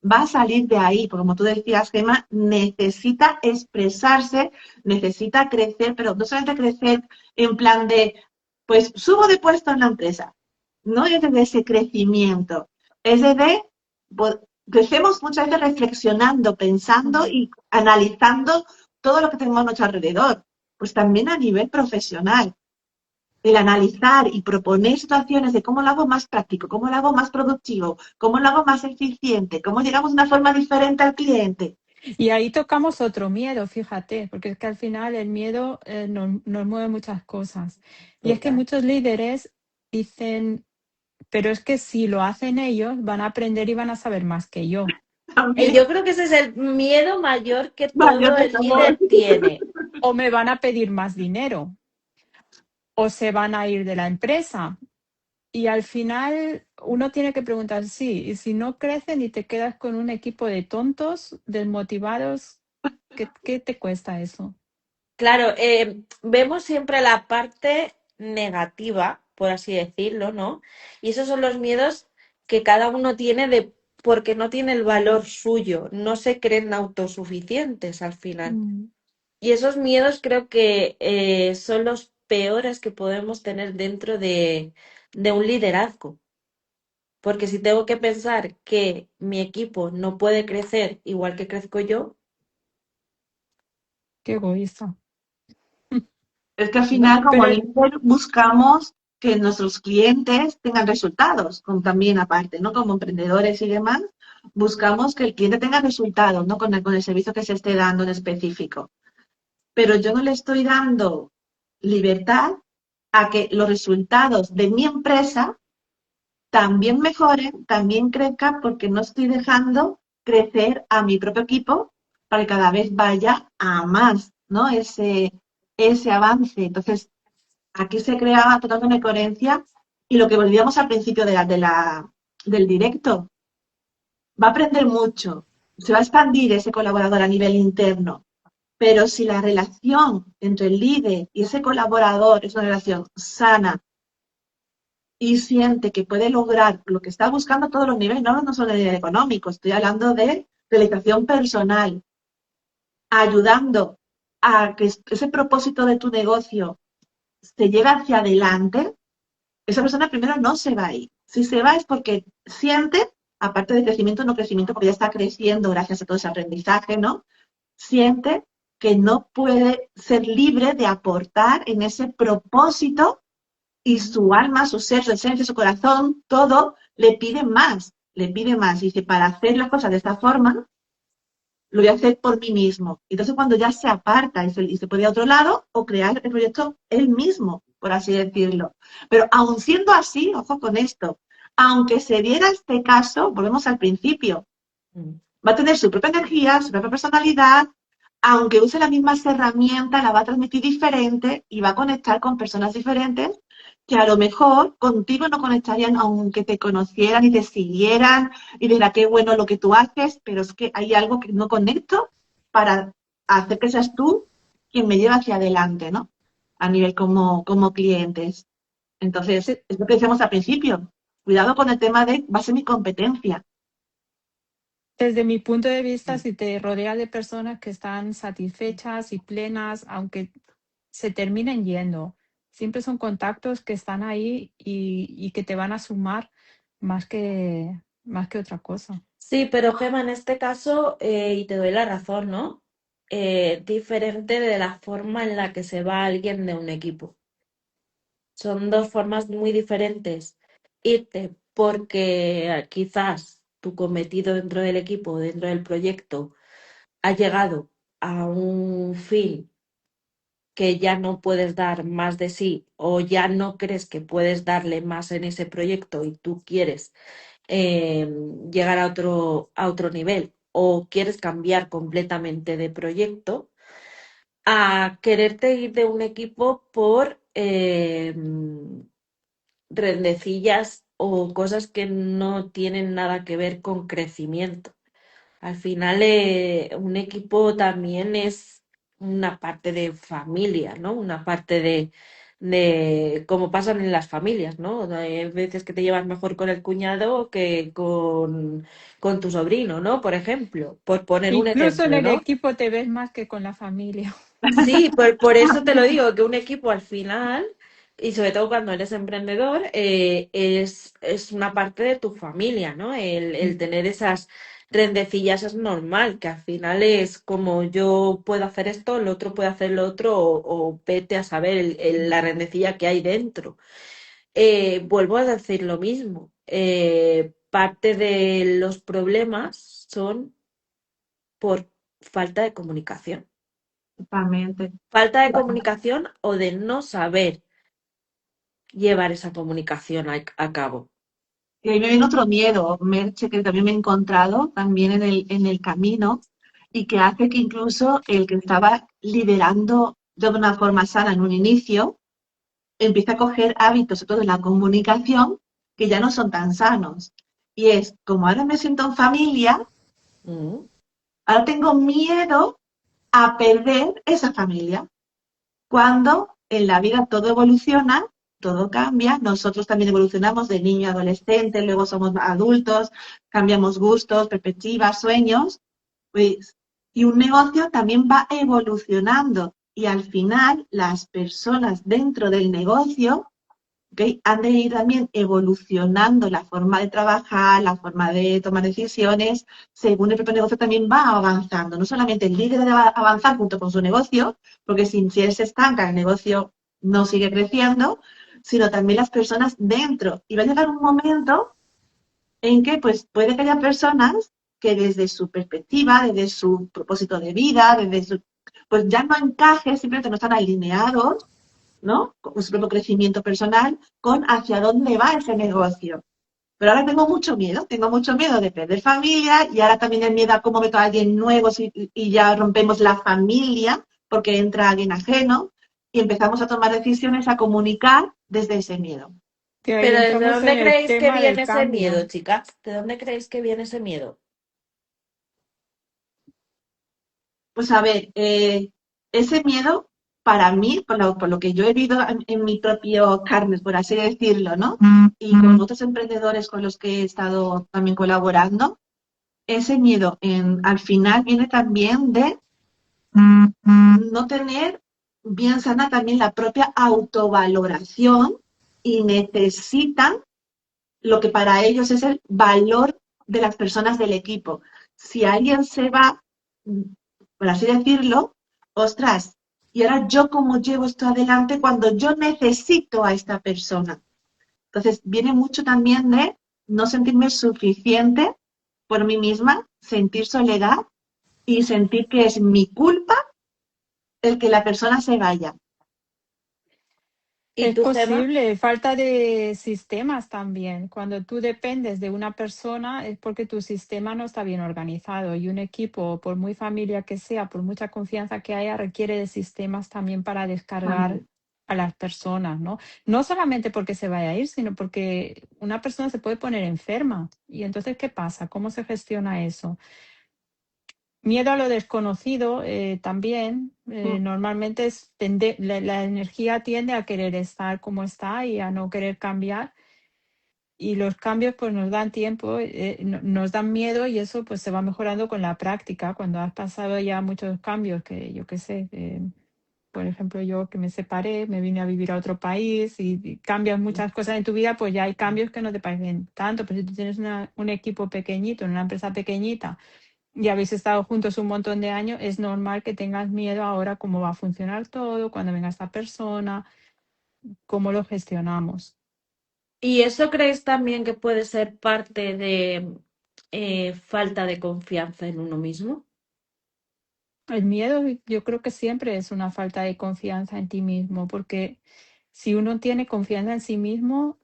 [SPEAKER 3] va a salir de ahí, porque como tú decías, Gemma, necesita expresarse, necesita crecer, pero no solamente crecer en plan de, pues subo de puesto en la empresa, no es desde ese crecimiento, es desde, pues, crecemos muchas veces reflexionando, pensando y analizando todo lo que tenemos a nuestro alrededor, pues también a nivel profesional. El analizar y proponer situaciones de cómo lo hago más práctico, cómo lo hago más productivo, cómo lo hago más eficiente, cómo llegamos de una forma diferente al cliente.
[SPEAKER 2] Y ahí tocamos otro miedo, fíjate, porque es que al final el miedo nos mueve muchas cosas. Y es que
[SPEAKER 1] Total.
[SPEAKER 2] muchos líderes dicen, pero es que si lo hacen ellos, van a aprender y van a saber más que yo.
[SPEAKER 3] También,
[SPEAKER 1] Yo creo que ese es el miedo mayor que
[SPEAKER 3] mayor
[SPEAKER 1] todo
[SPEAKER 3] de
[SPEAKER 1] el
[SPEAKER 3] todos.
[SPEAKER 1] líder tiene.
[SPEAKER 2] O me van a pedir más dinero, o se van a ir de la empresa. Y al final uno tiene que preguntar, sí, y si no crecen y te quedas con un equipo de tontos, desmotivados, ¿qué te cuesta eso?
[SPEAKER 1] Claro, vemos siempre la parte negativa, por así decirlo, ¿no? Y esos son los miedos que cada uno tiene de porque no tiene el valor suyo, no se creen autosuficientes al final.
[SPEAKER 2] Mm,
[SPEAKER 1] Y esos miedos creo que son los peores que podemos tener dentro de un liderazgo. Porque si tengo que pensar que mi equipo no puede crecer igual que crezco yo,
[SPEAKER 2] qué egoísta.
[SPEAKER 3] Es que al
[SPEAKER 1] ¿no?
[SPEAKER 3] final, como
[SPEAKER 2] Pero
[SPEAKER 3] líder, buscamos que nuestros clientes tengan resultados, como también aparte, ¿no? Como emprendedores y demás, buscamos que el cliente tenga resultados, ¿no? Con el servicio que se esté dando en específico. Pero yo no le estoy dando libertad a que los resultados de mi empresa también mejoren, también crezcan, porque no estoy dejando crecer a mi propio equipo para que cada vez vaya a más, ¿no? Ese avance. Entonces, aquí se crea totalmente una coherencia y lo que volvíamos al principio del directo, va a aprender mucho, se va a expandir ese colaborador a nivel interno, pero si la relación entre el líder y ese colaborador es una relación sana y siente que puede lograr lo que está buscando a todos los niveles, no solo a nivel económico, estoy hablando de realización personal, ayudando a que ese propósito de tu negocio se lleve hacia adelante, esa persona primero no se va a ir. Si se va es porque siente, aparte de crecimiento, no crecimiento, porque ya está creciendo gracias a todo ese aprendizaje, ¿no? Siente que no puede ser libre de aportar en ese propósito y su alma, su ser, su esencia, su corazón, todo le pide más, le pide más. Y dice, para hacer las cosas de esta forma, lo voy a hacer por mí mismo. Entonces, cuando ya se aparta y se puede ir a otro lado o crear el proyecto él mismo, por así decirlo. Pero aun siendo así, ojo con esto, aunque se diera este caso, volvemos al principio,
[SPEAKER 1] Mm.
[SPEAKER 3] va a tener su propia energía, su propia personalidad, aunque use las mismas herramientas, la va a transmitir diferente y va a conectar con personas diferentes que a lo mejor contigo no conectarían aunque te conocieran y te siguieran y dijeran qué bueno lo que tú haces, pero es que hay algo que no conecto para hacer que seas tú quien me lleve hacia adelante, ¿no? A nivel como clientes. Entonces,
[SPEAKER 2] De-
[SPEAKER 3] es lo que decíamos al principio. Cuidado con el tema de va a ser mi competencia.
[SPEAKER 2] Desde mi punto de vista, si te rodeas de personas que están satisfechas y plenas, aunque se terminen yendo, siempre son contactos que están ahí y que te van a sumar más que otra cosa.
[SPEAKER 1] Sí, pero Gema, en este caso, y te doy la razón, ¿no? Diferente de la forma en la que se va alguien de un equipo. Son dos formas muy diferentes. Irte porque quizás tu cometido dentro del equipo, dentro del proyecto, ha llegado a un fin que ya no puedes dar más de sí o ya no crees que puedes darle más en ese proyecto y tú quieres eh, llegar a otro nivel o quieres cambiar completamente de proyecto, a quererte ir de un equipo por rendecillas o cosas que no tienen nada que ver con crecimiento. Al final, un equipo también es una parte de familia, ¿no? Una parte de como pasan en las familias, ¿no? Hay veces que te llevas mejor con el cuñado que con tu sobrino, ¿no? Por ejemplo, por poner un
[SPEAKER 2] Incluso en
[SPEAKER 1] ejemplo,
[SPEAKER 2] el
[SPEAKER 1] ¿no?
[SPEAKER 2] equipo te ves más que con la familia.
[SPEAKER 1] Sí, por eso te lo digo, que un equipo al final, y sobre todo cuando eres emprendedor, es una parte de tu familia, ¿no? El tener esas rendecillas es normal, que al final es como yo puedo hacer esto, el otro puede hacer lo otro, o vete a saber la rendecilla que hay dentro. Vuelvo a decir lo mismo. Parte de los problemas son por falta de comunicación.
[SPEAKER 3] Totalmente.
[SPEAKER 1] Falta de comunicación o de no saber llevar esa comunicación a cabo.
[SPEAKER 3] Y ahí me viene otro miedo, Merche, que también me he encontrado también en el camino y que hace que incluso el que estaba liderando de una forma sana en un inicio empiece a coger hábitos, sobre todo en la comunicación, que ya no son tan sanos. Y es, como ahora me siento en familia,
[SPEAKER 1] Mm.
[SPEAKER 3] ahora tengo miedo a perder esa familia. Cuando en la vida todo evoluciona, todo cambia, nosotros también evolucionamos de niño a adolescente, luego somos adultos, cambiamos gustos, perspectivas, sueños, pues, y un negocio también va evolucionando y al final las personas dentro del negocio, ¿ok? Han de ir también evolucionando la forma de trabajar, la forma de tomar decisiones, según el propio negocio también va avanzando. No solamente el líder debe avanzar junto con su negocio, porque si él se estanca, el negocio no sigue creciendo, sino también las personas dentro. Y va a llegar un momento en que pues puede que haya personas que desde su perspectiva, desde su propósito de vida, pues ya no encaje, simplemente no están alineados, ¿no? Con su propio crecimiento personal, con hacia dónde va ese negocio. Pero ahora tengo mucho miedo de perder familia y ahora también el miedo a cómo meto a alguien nuevo y ya rompemos la familia porque entra alguien ajeno y empezamos a tomar decisiones, a comunicar desde ese miedo.
[SPEAKER 2] Que ahí
[SPEAKER 1] Pero ¿desde
[SPEAKER 2] entramos en
[SPEAKER 1] dónde
[SPEAKER 2] el
[SPEAKER 1] creéis que
[SPEAKER 2] tema del
[SPEAKER 1] viene ese miedo,
[SPEAKER 2] cambio.
[SPEAKER 1] chicas? ¿De dónde creéis que viene ese miedo?
[SPEAKER 3] Pues a ver, ese miedo para mí, por lo que yo he vivido en mi propio carne, por así decirlo, ¿no? Y con otros emprendedores con los que he estado también colaborando, ese miedo al final viene también de no tener bien sana también la propia autovaloración y necesitan lo que para ellos es el valor de las personas del equipo. Si alguien se va, por así decirlo, ostras, y ahora yo cómo llevo esto adelante cuando yo necesito a esta persona. Entonces, viene mucho también de no sentirme suficiente por mí misma, sentir soledad y sentir que es mi culpa el que la persona se vaya.
[SPEAKER 1] ¿Y
[SPEAKER 2] Es
[SPEAKER 1] tú, Gemma?
[SPEAKER 2] posible, falta de sistemas también. Cuando tú dependes de una persona es porque tu sistema no está bien organizado y un equipo, por muy familia que sea, por mucha confianza que haya, requiere de sistemas también para descargar
[SPEAKER 3] También.
[SPEAKER 2] a las personas, ¿no? No solamente porque se vaya a ir, sino porque una persona se puede poner enferma. Y entonces, ¿qué pasa? ¿Cómo se gestiona eso? Miedo a lo desconocido también.
[SPEAKER 3] Mm.
[SPEAKER 2] Normalmente la energía tiende a querer estar como está y a no querer cambiar. Y los cambios pues nos dan tiempo, nos dan miedo y eso pues se va mejorando con la práctica. Cuando has pasado ya muchos cambios, que yo qué sé, por ejemplo, yo que me separé, me vine a vivir a otro país y cambias muchas cosas en tu vida, pues ya hay cambios que no te parecen tanto. Pero si tú tienes un equipo pequeñito, en una empresa pequeñita, y habéis estado juntos un montón de años, es normal que tengas miedo ahora cómo va a funcionar todo, cuando venga esta persona, cómo lo gestionamos.
[SPEAKER 1] ¿Y eso crees también que puede ser parte de falta de confianza en uno mismo?
[SPEAKER 2] El miedo yo creo que siempre es una falta de confianza en ti mismo, porque si uno tiene confianza en sí mismo,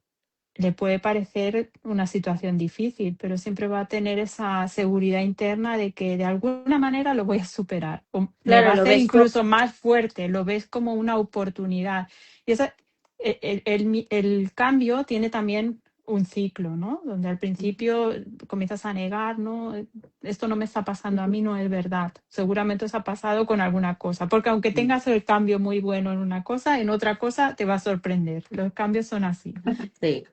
[SPEAKER 2] le puede parecer una situación difícil, pero siempre va a tener esa seguridad interna de que de alguna manera lo voy a superar, o me va
[SPEAKER 1] Claro,
[SPEAKER 2] a
[SPEAKER 1] lo
[SPEAKER 2] hacer
[SPEAKER 1] ves como...
[SPEAKER 2] incluso más fuerte, lo ves como una oportunidad. Y el cambio tiene también un ciclo, ¿no? Donde al principio comienzas a negar, ¿no? Esto no me está pasando a mí, no es verdad. Seguramente os ha pasado con alguna cosa, porque aunque tengas el cambio muy bueno en una cosa, en otra cosa te va a sorprender. Los cambios son así.
[SPEAKER 1] Sí.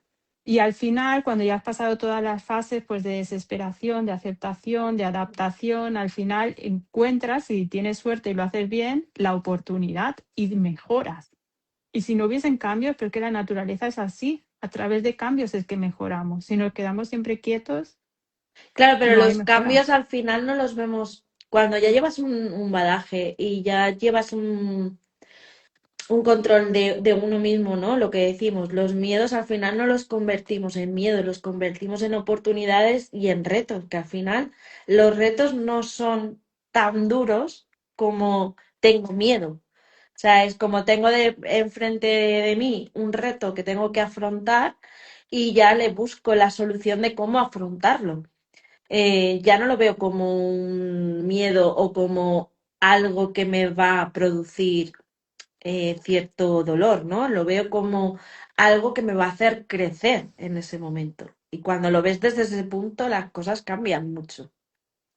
[SPEAKER 2] Y al final, cuando ya has pasado todas las fases pues, de desesperación, de aceptación, de adaptación, al final encuentras, si tienes suerte y lo haces bien, la oportunidad y mejoras. Y si no hubiesen cambios, pero que la naturaleza es así, a través de cambios es que mejoramos. Si nos quedamos siempre quietos,
[SPEAKER 1] Claro, pero
[SPEAKER 2] no hay
[SPEAKER 1] los
[SPEAKER 2] mejora.
[SPEAKER 1] cambios al final no los vemos cuando ya llevas un badaje y ya llevas un control de uno mismo, ¿no? Lo que decimos, los miedos al final no los convertimos en miedo, los convertimos en oportunidades y en retos, que al final los retos no son tan duros como tengo miedo. O sea, es como tengo enfrente de mí un reto que tengo que afrontar y ya le busco la solución de cómo afrontarlo. Ya no lo veo como un miedo o como algo que me va a producir cierto dolor, ¿no? Lo veo como algo que me va a hacer crecer en ese momento. Y cuando lo ves desde ese punto, las cosas cambian mucho.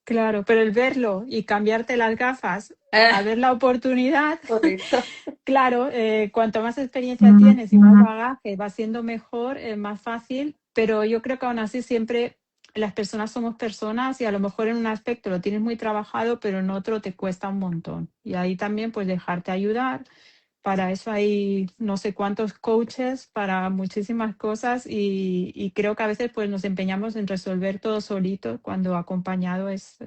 [SPEAKER 2] Claro, pero el verlo y cambiarte las gafas a
[SPEAKER 1] Ah,
[SPEAKER 2] ver la oportunidad,
[SPEAKER 1] correcto.
[SPEAKER 2] claro, cuanto más experiencia tienes y más bagaje, va siendo mejor, más fácil, pero yo creo que aún así siempre las personas somos personas y a lo mejor en un aspecto lo tienes muy trabajado, pero en otro te cuesta un montón. Y ahí también pues dejarte ayudar. Para eso hay no sé cuántos coaches para muchísimas cosas y creo que a veces pues nos empeñamos en resolver todo solito cuando acompañado es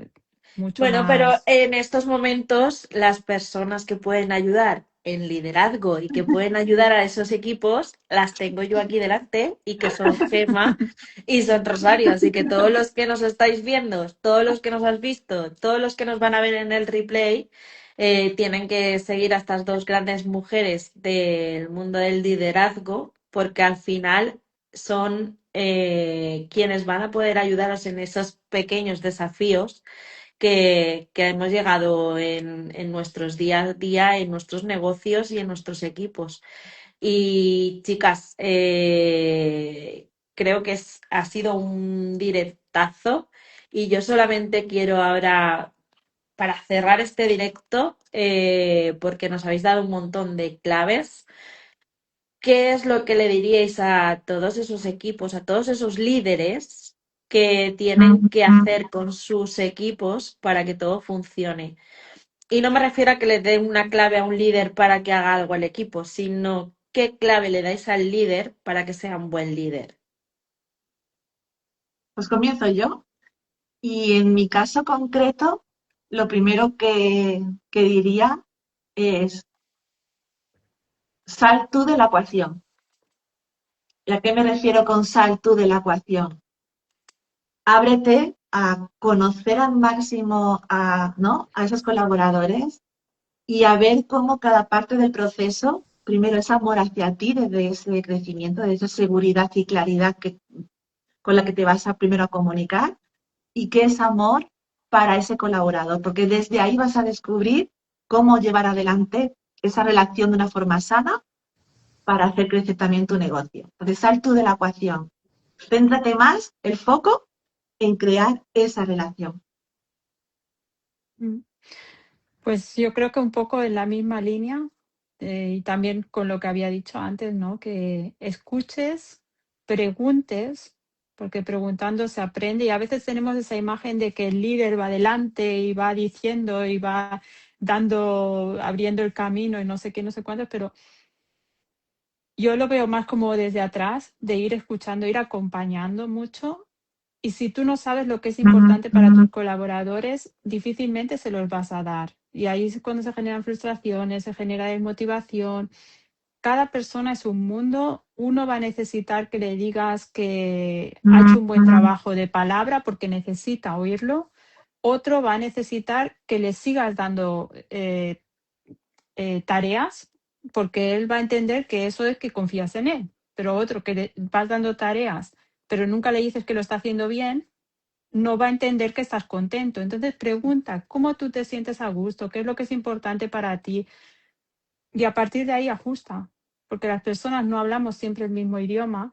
[SPEAKER 2] mucho
[SPEAKER 1] Bueno, pero
[SPEAKER 2] más.
[SPEAKER 1] en estos momentos las personas que pueden ayudar en liderazgo y que pueden ayudar a esos equipos, las tengo yo aquí delante y que son Gema y son Rosario. Así que todos los que nos estáis viendo, todos los que nos has visto, todos los que nos van a ver en el replay, tienen que seguir a estas dos grandes mujeres del mundo del liderazgo porque al final son quienes van a poder ayudaros en esos pequeños desafíos que hemos llegado en nuestros día a día, en nuestros negocios y en nuestros equipos. Y chicas, creo que ha sido un directazo y yo solamente quiero ahora, para cerrar este directo, porque nos habéis dado un montón de claves. ¿Qué es lo que le diríais a todos esos equipos, a todos esos líderes que tienen que hacer con sus equipos para que todo funcione? Y no me refiero a que le den una clave a un líder para que haga algo al equipo, sino qué clave le dais al líder para que sea un buen líder.
[SPEAKER 3] Pues comienzo yo. Y en mi caso concreto, lo primero que diría es, sal tú de la ecuación. ¿Y a qué me refiero con sal tú de la ecuación? Ábrete a conocer al máximo a, ¿no? a esos colaboradores y a ver cómo cada parte del proceso primero ese amor hacia ti desde ese crecimiento, de esa seguridad y claridad con la que te vas a primero a comunicar y qué es amor para ese colaborador, porque desde ahí vas a descubrir cómo llevar adelante esa relación de una forma sana para hacer crecer también tu negocio. Entonces, sal tú de la ecuación, céntrate más el foco en crear esa relación.
[SPEAKER 2] Mm. Pues yo creo que un poco en la misma línea, y también con lo que había dicho antes, ¿no? Que escuches, preguntes, porque preguntando se aprende y a veces tenemos esa imagen de que el líder va adelante y va diciendo y va dando, abriendo el camino y no sé qué, no sé cuántos, pero yo lo veo más como desde atrás, de ir escuchando, ir acompañando mucho. Y si tú no sabes lo que es importante para tus colaboradores, difícilmente se los vas a dar. Y ahí es cuando se generan frustraciones, se genera desmotivación. Cada persona es un mundo. Uno va a necesitar que le digas que ha hecho un buen trabajo de palabra porque necesita oírlo. Otro va a necesitar que le sigas dando tareas porque él va a entender que eso es que confías en él. Pero otro que le vas dando tareas, pero nunca le dices que lo está haciendo bien, no va a entender que estás contento. Entonces pregunta, ¿cómo tú te sientes a gusto? ¿Qué es lo que es importante para ti? Y a partir de ahí ajusta, porque las personas no hablamos siempre el mismo idioma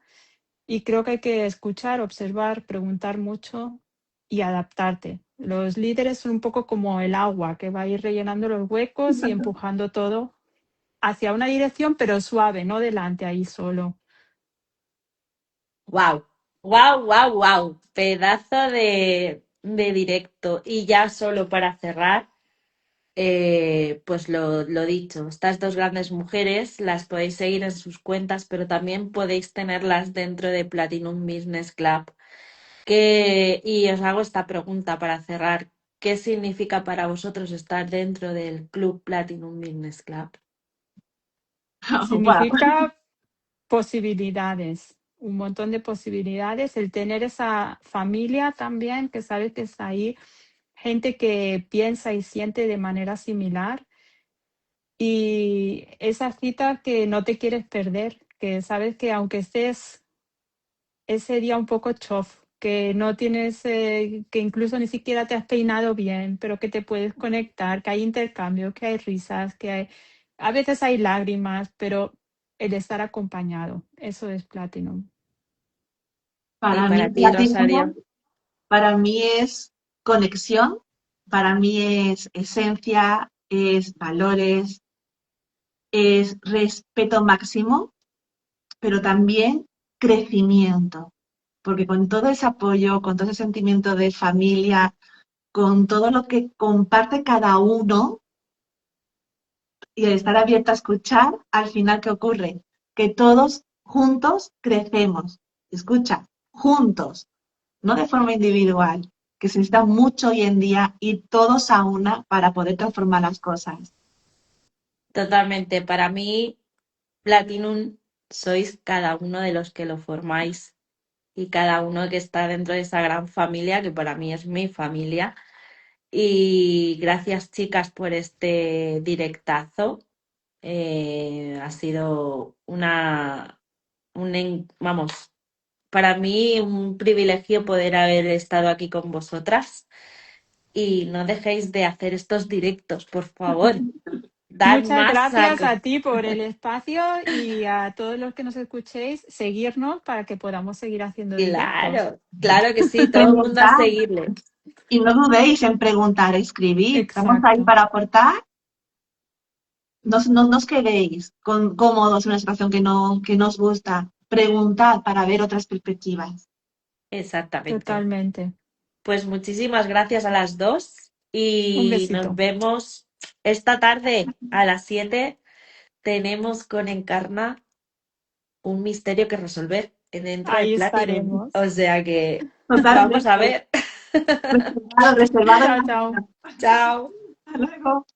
[SPEAKER 2] y creo que hay que escuchar, observar, preguntar mucho y adaptarte. Los líderes son un poco como el agua que va a ir rellenando los huecos y empujando todo hacia una dirección, pero suave, no delante ahí solo.
[SPEAKER 1] Wow, wow, wow, wow. Pedazo de directo. Y ya solo para cerrar, pues lo dicho, estas dos grandes mujeres las podéis seguir en sus cuentas, pero también podéis tenerlas dentro de Platinum Business Club. Y os hago esta pregunta para cerrar. ¿Qué significa para vosotros estar dentro del Club Platinum Business Club?
[SPEAKER 3] Wow.
[SPEAKER 2] Significa posibilidades, un montón de posibilidades, el tener esa familia también que sabes que está ahí, gente que piensa y siente de manera similar y esa cita que no te quieres perder, que sabes que aunque estés ese día un poco chof, que no tienes, que incluso ni siquiera te has peinado bien, pero que te puedes conectar, que hay intercambio, que hay risas, a veces hay lágrimas, pero el estar acompañado, eso es Platinum.
[SPEAKER 1] Y
[SPEAKER 3] Para mí,
[SPEAKER 1] para ti,
[SPEAKER 3] Platinum,
[SPEAKER 1] Rosario.
[SPEAKER 3] para mí es conexión, para mí es esencia, es valores, es respeto máximo, pero también crecimiento, porque con todo ese apoyo, con todo ese sentimiento de familia, con todo lo que comparte cada uno y el estar abierta a escuchar, al final, ¿qué ocurre? Que todos juntos crecemos. Escucha, juntos, no de forma individual, que se necesita mucho hoy en día y todos a una para poder transformar las cosas.
[SPEAKER 1] Totalmente. Para mí, Platinum sois cada uno de los que lo formáis y cada uno que está dentro de esa gran familia, que para mí es mi familia. Y gracias, chicas, por este directazo. Ha sido vamos, para mí un privilegio poder haber estado aquí con vosotras. Y no dejéis de hacer estos directos, por favor. Dar
[SPEAKER 2] Muchas
[SPEAKER 1] más
[SPEAKER 2] gracias
[SPEAKER 1] saco.
[SPEAKER 2] a ti por el espacio y a todos los que nos escuchéis, seguirnos para que podamos seguir haciendo directos.
[SPEAKER 1] Claro, claro que sí, todo el mundo a
[SPEAKER 3] Preguntar
[SPEAKER 1] seguirle.
[SPEAKER 3] y no dudéis en preguntar, escribir. Estamos ahí
[SPEAKER 2] Exacto,
[SPEAKER 3] para aportar. No os quedéis cómodos en una situación que no os gusta. Preguntad para ver otras perspectivas.
[SPEAKER 1] Exactamente.
[SPEAKER 2] totalmente.
[SPEAKER 1] Pues muchísimas gracias a las dos
[SPEAKER 2] Un
[SPEAKER 1] y nos
[SPEAKER 2] besito.
[SPEAKER 1] vemos esta tarde a las 7. Tenemos con Encarna un misterio que resolver dentro de
[SPEAKER 2] Ahí
[SPEAKER 1] Platinum.
[SPEAKER 2] estaremos.
[SPEAKER 1] O sea que vamos a
[SPEAKER 3] Totalmente.
[SPEAKER 1] ver.
[SPEAKER 3] Reservado, reservado en
[SPEAKER 2] Chao,
[SPEAKER 3] la
[SPEAKER 2] chao.
[SPEAKER 3] vida.
[SPEAKER 1] Chao.
[SPEAKER 3] Hasta luego.